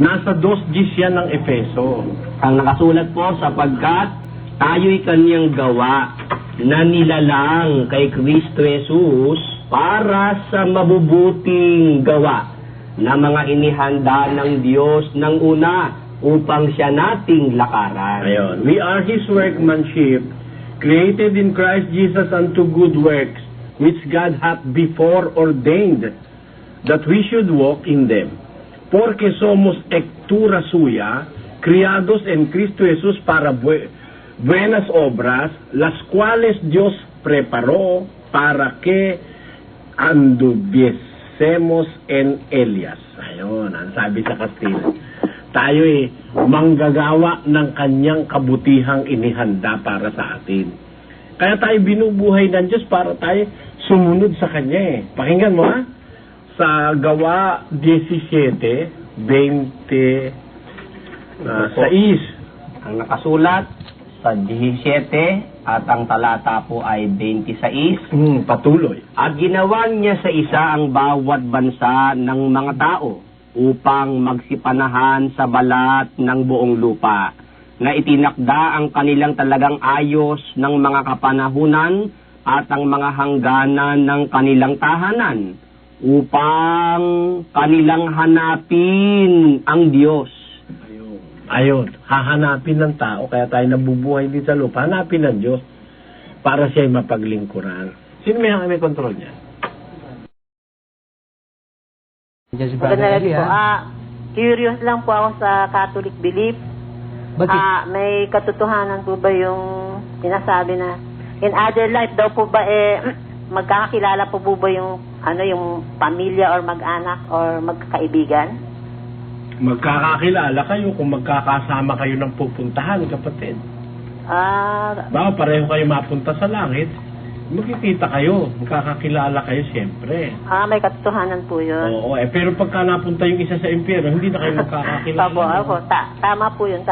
Nasa 2:10 yan ng Efeso. Ang nakasulat po, sapagkat tayo'y kanyang gawa na nilalang kay Kristo Jesus para sa mabubuting gawa na mga inihanda ng Diyos ng una upang siya nating lakaran. Ayun. We are His workmanship, created in Christ Jesus unto good works, which God hath before ordained that we should walk in them. Porque somos hectura suya, criados en Cristo Jesus para buenas obras, las cuales Dios preparó para que anduviésemos en ellas. Ayun, ang sabi sa Kastila. Tayo manggagawa ng kanyang kabutihang inihanda para sa atin. Kaya tayo binubuhay ng Diyos para tayo sumunod sa Kanya eh. Pakinggan mo ha? Sa Gawa 17:26. Ang nakasulat sa 17 at ang talata po ay 26. Patuloy. At ginawa niya sa isa ang bawat bansa ng mga tao upang magsipanahan sa balat ng buong lupa, na itinakda ang kanilang talagang ayos ng mga kapanahunan at ang mga hangganan ng kanilang tahanan, upang kanilang hanapin ang Diyos. Ayun, hahanapin ng tao, kaya tayo nabubuhay dito sa lupa, hanapin ng Diyos para siya'y mapaglingkuran. Sino may control niya? Magandang gabi po. Curious lang po ako sa Catholic belief. May katotohanan po ba yung sinasabi na in other life daw po ba magkakakilala po ba yung yung pamilya or mag-anak or magkakaibigan? Magkakakilala kayo kung magkakasama kayo ng pupuntahan, kapatid. Baka pareho kayo mapunta sa langit, magkikita kayo, magkakakilala kayo siyempre. May katotohanan po yun. Oo, pero pagka napunta yung isa sa impyerno, hindi na kayo magkakakilala. Opo. Tama po yun.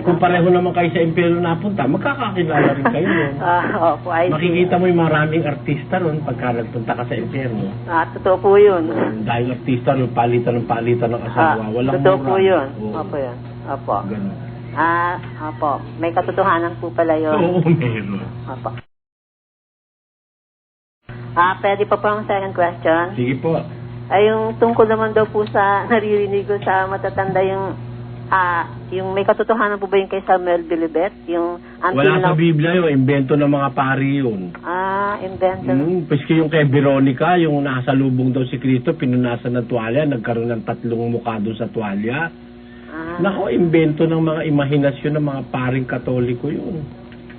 Kung pareho naman kayo sa impyerno napunta, magkakakilala rin kayo nun. Opo, I see. Makikita mo yung maraming artista ron pagka nagpunta ka sa impyerno. Totoo po yun. Dahil artista ron, palitan ng asawa. Walang totoo mura. po yun. Oo. Opo yun. Opo. Ganun. Opo. May katotohanan po pala yun. Oo, meron. Opo. Pwede pa po ang second question? Sige po. Yung tungkol naman daw po sa naririnig ko sa matatanda yung may katotohanan po ba yung kay Samuel Bilibet? Yung Wala sa Biblia yun, invento ng mga pari yun. Invento. Paski yung kay Veronica, yung nasa lubong daw si Cristo, pinunasan ng tuwalya, nagkaroon ng 3 mukha doon sa tuwalya. Nako, invento ng mga imahinasyon ng mga paring Katoliko yun.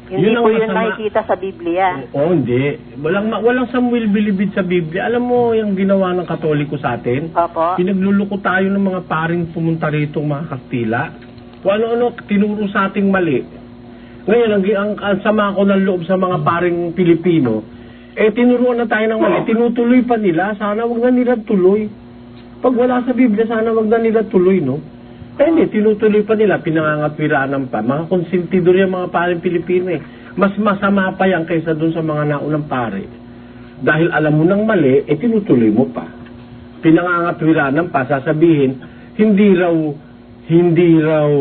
Hindi po yun makikita sa Biblia. Oo, hindi. Walang Samuel Bilibid sa Biblia. Alam mo yung ginawa ng Katoliko sa atin? Opo. Pinagluluko tayo ng mga paring pumunta rito, mga Kastila. Kung ano-ano, tinuro sa ating mali. Ngayon, ang sama ko ng loob sa mga paring Pilipino, tinuruan na tayo ng mali. Tinutuloy pa nila. Sana wag na nila tuloy. Pag wala sa Biblia, sana wag na nila tuloy, no? Hindi, tinutuloy pa nila, pinangangatwiraanan pa. Mga konsentidor yung mga paring Pilipino eh. Mas masama pa yan kaysa dun sa mga naunang pare. Dahil alam mo ng mali, tinutuloy mo pa. Pinangangatwiraanan pa, sasabihin, hindi raw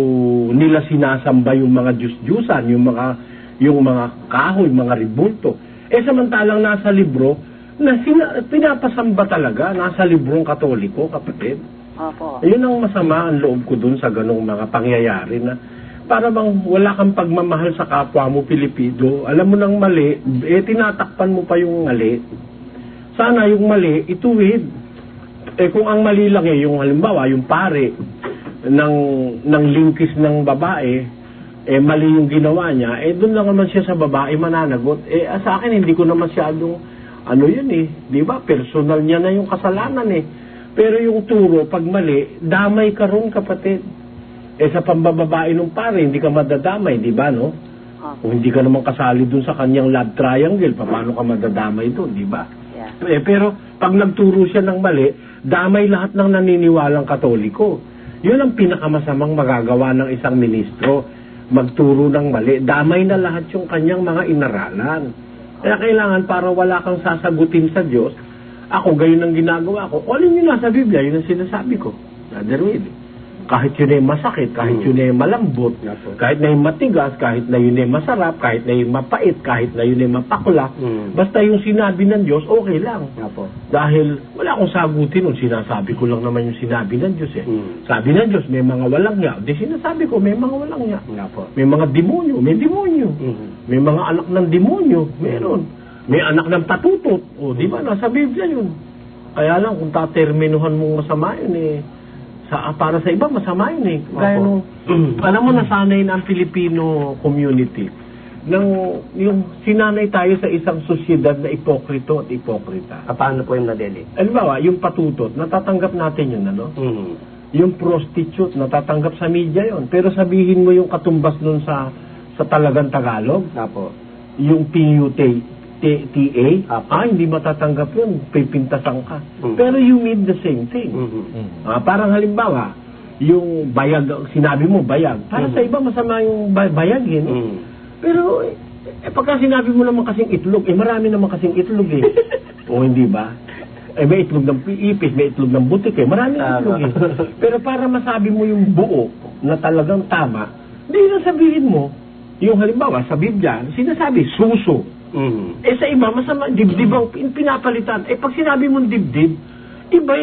nila sinasamba yung mga Diyos-Diyusan, yung mga kahoy, mga ribulto. Samantalang nasa libro, na pinapasamba talaga, nasa librong Katoliko, kapatid. Opo. Yun ang masama ang loob ko dun sa ganong mga pangyayari na para bang wala kang pagmamahal sa kapwa mo Pilipino. Alam mo ng mali, tinatakpan mo pa yung mali. Sana yung mali, ituwid. Kung ang mali lang yung halimbawa, yung pare ng lingkis ng babae, mali yung ginawa niya, doon lang naman siya sa babae mananagot. Sa akin, hindi ko naman masyadong, di ba? Personal niya na yung kasalanan Pero yung turo, pag mali, damay ka ron, kapatid. Sa pambababae ng pare, hindi ka madadamay, di ba, no? Kung hindi ka naman kasali dun sa kanyang love triangle, paano ka madadamay dun, di ba? Yeah. Pero pag nagturo siya ng mali, damay lahat ng naniniwalang Katoliko. Yun ang pinakamasamang magagawa ng isang ministro, magturo ng mali. Damay na lahat yung kanyang mga inaralan. Kaya kailangan para wala kang sasagutin sa Diyos, ako, gayon ang ginagawa ko. Alin yun nasa Biblia, yun ang sinasabi ko. Brother Willie. Kahit yun ay masakit, kahit yun ay malambot, kahit na yung matigas, kahit na yun ay masarap, kahit na yung mapait, kahit na yun ay mapakula, basta yung sinabi ng Diyos, okay lang. Dahil wala akong sagutin nun, sinasabi ko lang naman yung sinabi ng Diyos Sabi ng Diyos, may mga walang niya. Di sinasabi ko, may mga walang niya. May mga demonyo, may demonyo. May mga anak ng demonyo, meron. May anak ng patutot. Di ba? Nasa Biblia yun. Kaya lang, kung taterminuhan mong masama yun para sa iba, masama yun Kaya alam mo, nasanay na ang Filipino community. Yung sinanay tayo sa isang sosyedad na ipokrito at ipokrita. Paano po yung nadeli? Halimbawa, yung patutot, natatanggap natin yun, Yung prostitute, natatanggap sa media yun. Pero sabihin mo yung katumbas nun sa talagang Tagalog. Yung PUT, TA, hindi matatanggap yun, pipintasan ka. Pero you mean the same thing. Parang halimbawa, yung bayag, sinabi mo bayag, para sa iba masama yung bayag Pero, pagka sinabi mo naman kasing itlog, marami naman kasing itlog O hindi ba? May itlog ng ipis, may itlog ng butik marami itlog Pero para masabi mo yung buo na talagang tama, hindi na sabihin mo, yung halimbawa sa Biblia, sinasabi suso. Sa iba, masama, dibdib ang pinapalitan. Pag sinabi mong dibdib, iba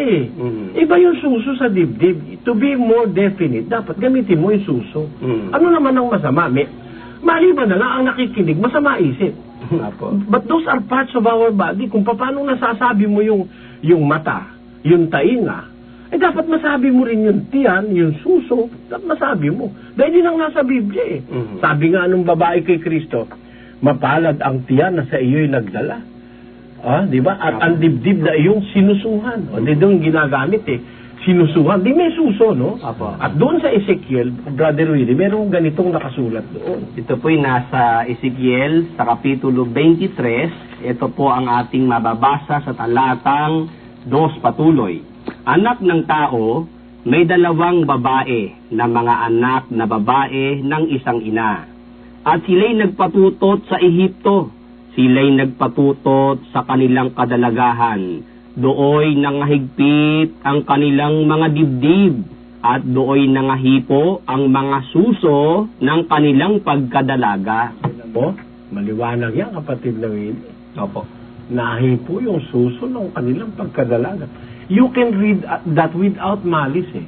Iba yung suso sa dibdib. To be more definite, dapat gamitin mo yung suso. Ano naman ang masama? Maliban na lang ang nakikinig, masama isip. But those are parts of our body. Kung paano nasasabi mo yung mata, yung tainga, dapat masabi mo rin yung tiyan, yung suso, dapat masabi mo. Dahil yun ang nasa Biblia Sabi nga nung babae kay Kristo, mapalad ang tiyan na sa iyo'y nagdala. Di ba? At ang dibdib na iyong sinusuhan. Di doon ginagamit sinusuhan. Di may suso, no? Apo. At doon sa Ezekiel, Brother Willie, merong ganitong nakasulat doon. Ito po'y nasa Ezekiel sa Kapitulo 23. Ito po ang ating mababasa sa talatang 2 patuloy. Anak ng tao, may 2 babae na mga anak na babae ng isang ina. At sila'y nagpatutot sa Ehipto. Sila'y nagpatutot sa kanilang kadalagahan. Dooy nangahigpit ang kanilang mga dibdib at dooy nangahipo ang mga suso ng kanilang pagkadalaga. Po, maliwanag yan, kapatid na Willie. Opo. Nahipo yung suso ng kanilang pagkadalaga. You can read that without malice, eh.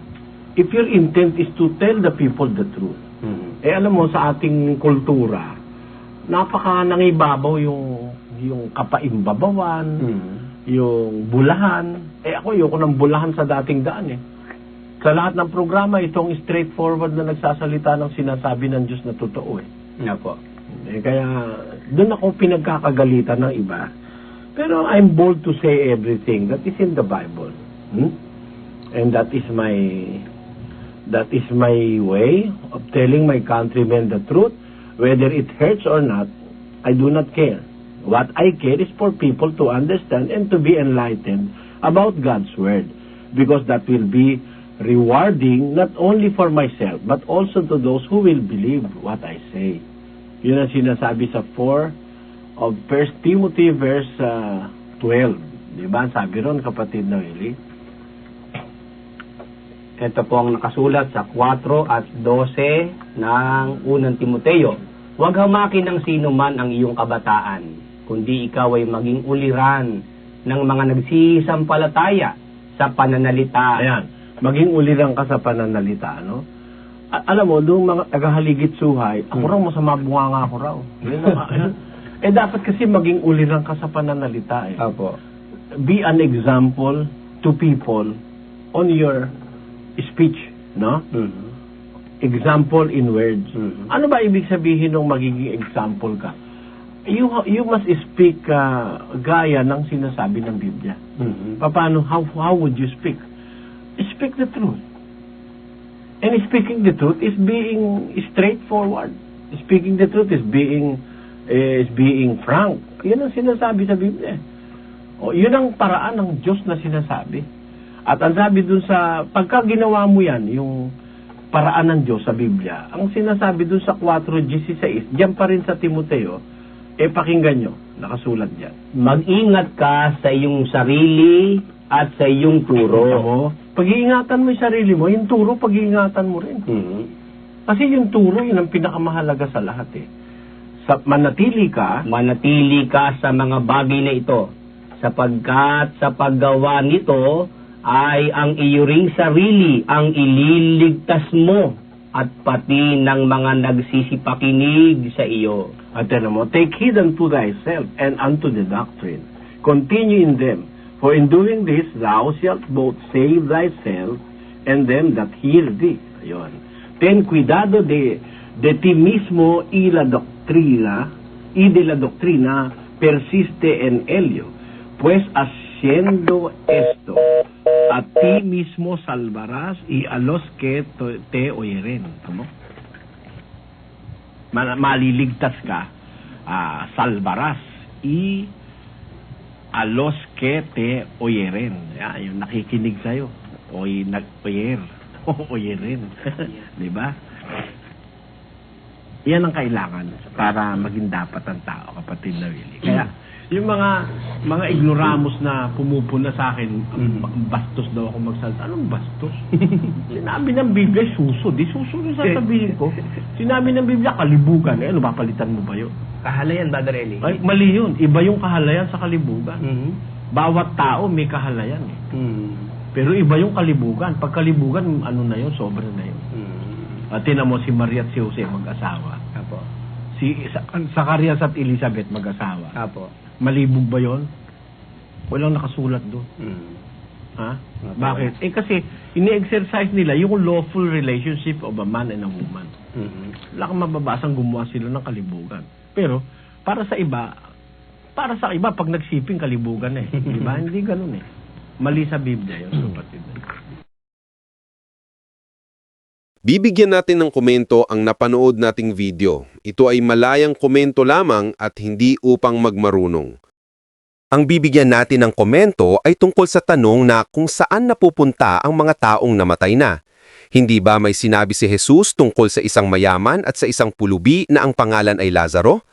If your intent is to tell the people the truth. Eh, alam mo, sa ating kultura, napaka nangibabaw yung kapaimbabawan, yung bulahan. Eh ako, ayoko ng bulahan sa dating daan eh. Sa lahat ng programa, itong straightforward na nagsasalita ng sinasabi ng Diyos na totoo eh. Nga po. Eh, kaya, doon ako pinagkakagalitan ng iba. Pero I'm bold to say everything that is in the Bible. And that is my way of telling my countrymen the truth. Whether it hurts or not, I do not care. What I care is for people to understand and to be enlightened about God's Word. Because that will be rewarding not only for myself, but also to those who will believe what I say. Yun ang sinasabi sa 4 of 1 Timothy verse 12. Diba? Sabi ron, kapatid na Willie. Ito po ang nakasulat sa 4 at 12 ng 1 Timoteo. Huwag hamakin ng sino man ang iyong kabataan, kundi ikaw ay maging uliran ng mga nagsisampalataya sa pananalita. Ayan, maging uliran ka sa pananalita, no? Alam mo, doon mga tagahaligit suhay, ako raw masama bunga nga ako raw. Eh, dapat kasi maging uliran ka sa pananalita eh. Opo. Be an example to people on your speech, no? Example in words. Ano ba ibig sabihin ng magiging example ka? You must speak gaya ng sinasabi ng Biblia. Paano, how would you speak? Speak the truth. And speaking the truth is being straightforward. Speaking the truth is being frank. Yun ang sinasabi sa Biblia. O, yun ang paraan ng Diyos na sinasabi. At ang sabi dun sa, pagka ginawa mo yan, yung paraan ng Diyos sa Biblia, ang sinasabi dun sa 4:16, diyan pa rin sa Timoteo, pakinggan nyo, nakasulat dyan. Mag-ingat ka sa iyong sarili at sa iyong turo. Pag-iingatan mo yung sarili mo, yung turo, pag-iingatan mo rin. Kasi yung turo, yun ang pinakamahalaga sa lahat eh. Manatili ka sa mga bagay na ito, sapagkat sa paggawa nito ay ang iyo ring sarili ang ililigtas mo at pati ng mga nagsisipakinig sa iyo. At mo, take heed unto thyself and unto the doctrine. Continue in them, for in doing this thou shalt both save thyself and them that hear thee. Ayun. Ten cuidado de ti mismo y de la doctrina persiste en ello, pues haciendo esto, a ti mismo salvarás y a los que te oyeren. ¿Cómo? Maliligtas ka, salvarás y a los que te oyeren. Yung nakikinig sa'yo. Oyer. Oyerin. Diba? Yan ang kailangan para maging dapat ang tao, kapatid na Willie. Kaya, yung mga ignoramos na pumupuna sa akin, bastos daw ako magsalita. Anong bastos? Sinabi ng Biblia, suso. Di suso yung sasabihin ko. Sinabi ng Biblia, kalibugan. Ano, papalitan mo ba yun? Kahalayan, Brother Eli. Ay, mali yun. Iba yung kahalayan sa kalibugan. Bawat tao may kahalayan. Pero iba yung kalibugan. Pag kalibugan, ano na yun? Sobra na yun. At tinan mo si Maria at si Jose mag-asawa. Apo. Si Zacarias at Elizabeth mag-asawa. Apo. Malibog ba yon? Walang nakasulat doon. Ha? Bakit? Kasi ini-exercise nila yung lawful relationship of a man and a woman. Wala kang mababasang gumawa sila ng kalibugan. Pero, para sa iba, pag nagsiping kalibugan eh. Diba? Hindi ganun eh. Mali sa Biblia yun, kapatid. Bibigyan natin ng komento ang napanood nating video. Ito ay malayang komento lamang at hindi upang magmarunong. Ang bibigyan natin ng komento ay tungkol sa tanong na kung saan napupunta ang mga taong namatay na. Hindi ba may sinabi si Jesus tungkol sa isang mayaman at sa isang pulubi na ang pangalan ay Lazaro?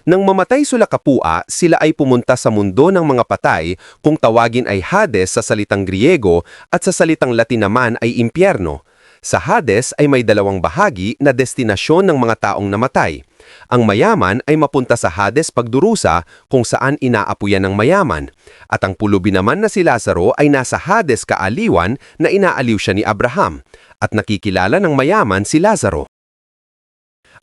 Nang mamatay sila kapua, sila ay pumunta sa mundo ng mga patay kung tawagin ay Hades sa salitang Griego at sa salitang Latin naman ay impyerno. Sa Hades ay may dalawang bahagi na destinasyon ng mga taong namatay. Ang mayaman ay mapunta sa Hades pagdurusa kung saan inaapuyan ng mayaman. At ang pulubi naman na si Lazaro ay nasa Hades kaaliwan na inaaliw siya ni Abraham. At nakikilala ng mayaman si Lazaro.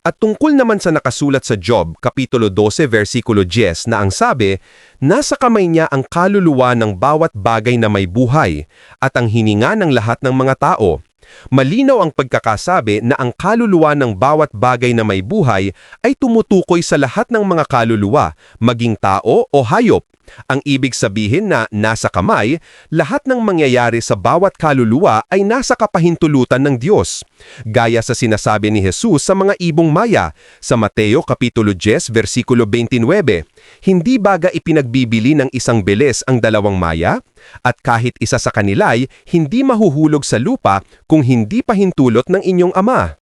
At tungkol naman sa nakasulat sa Job, Kapitulo 12, versikulo 10 na ang sabi, nasa kamay niya ang kaluluwa ng bawat bagay na may buhay at ang hininga ng lahat ng mga tao. Malinaw ang pagkakasabi na ang kaluluwa ng bawat bagay na may buhay ay tumutukoy sa lahat ng mga kaluluwa, maging tao o hayop. Ang ibig sabihin na nasa kamay, lahat ng mangyayari sa bawat kaluluwa ay nasa kapahintulutan ng Diyos. Gaya sa sinasabi ni Jesus sa mga ibong maya, sa Mateo Kapitulo 10, versikulo 29, hindi baga ipinagbibili ng isang beles ang dalawang maya? At kahit isa sa kanila'y hindi mahuhulog sa lupa kung hindi pahintulot ng inyong ama.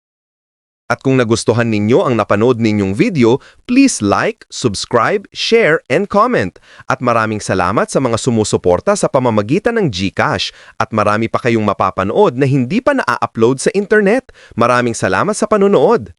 At kung nagustuhan ninyo ang napanood ninyong video, please like, subscribe, share, and comment. At maraming salamat sa mga sumusuporta sa pamamagitan ng GCash. At marami pa kayong mapapanood na hindi pa na-upload sa internet. Maraming salamat sa panonood.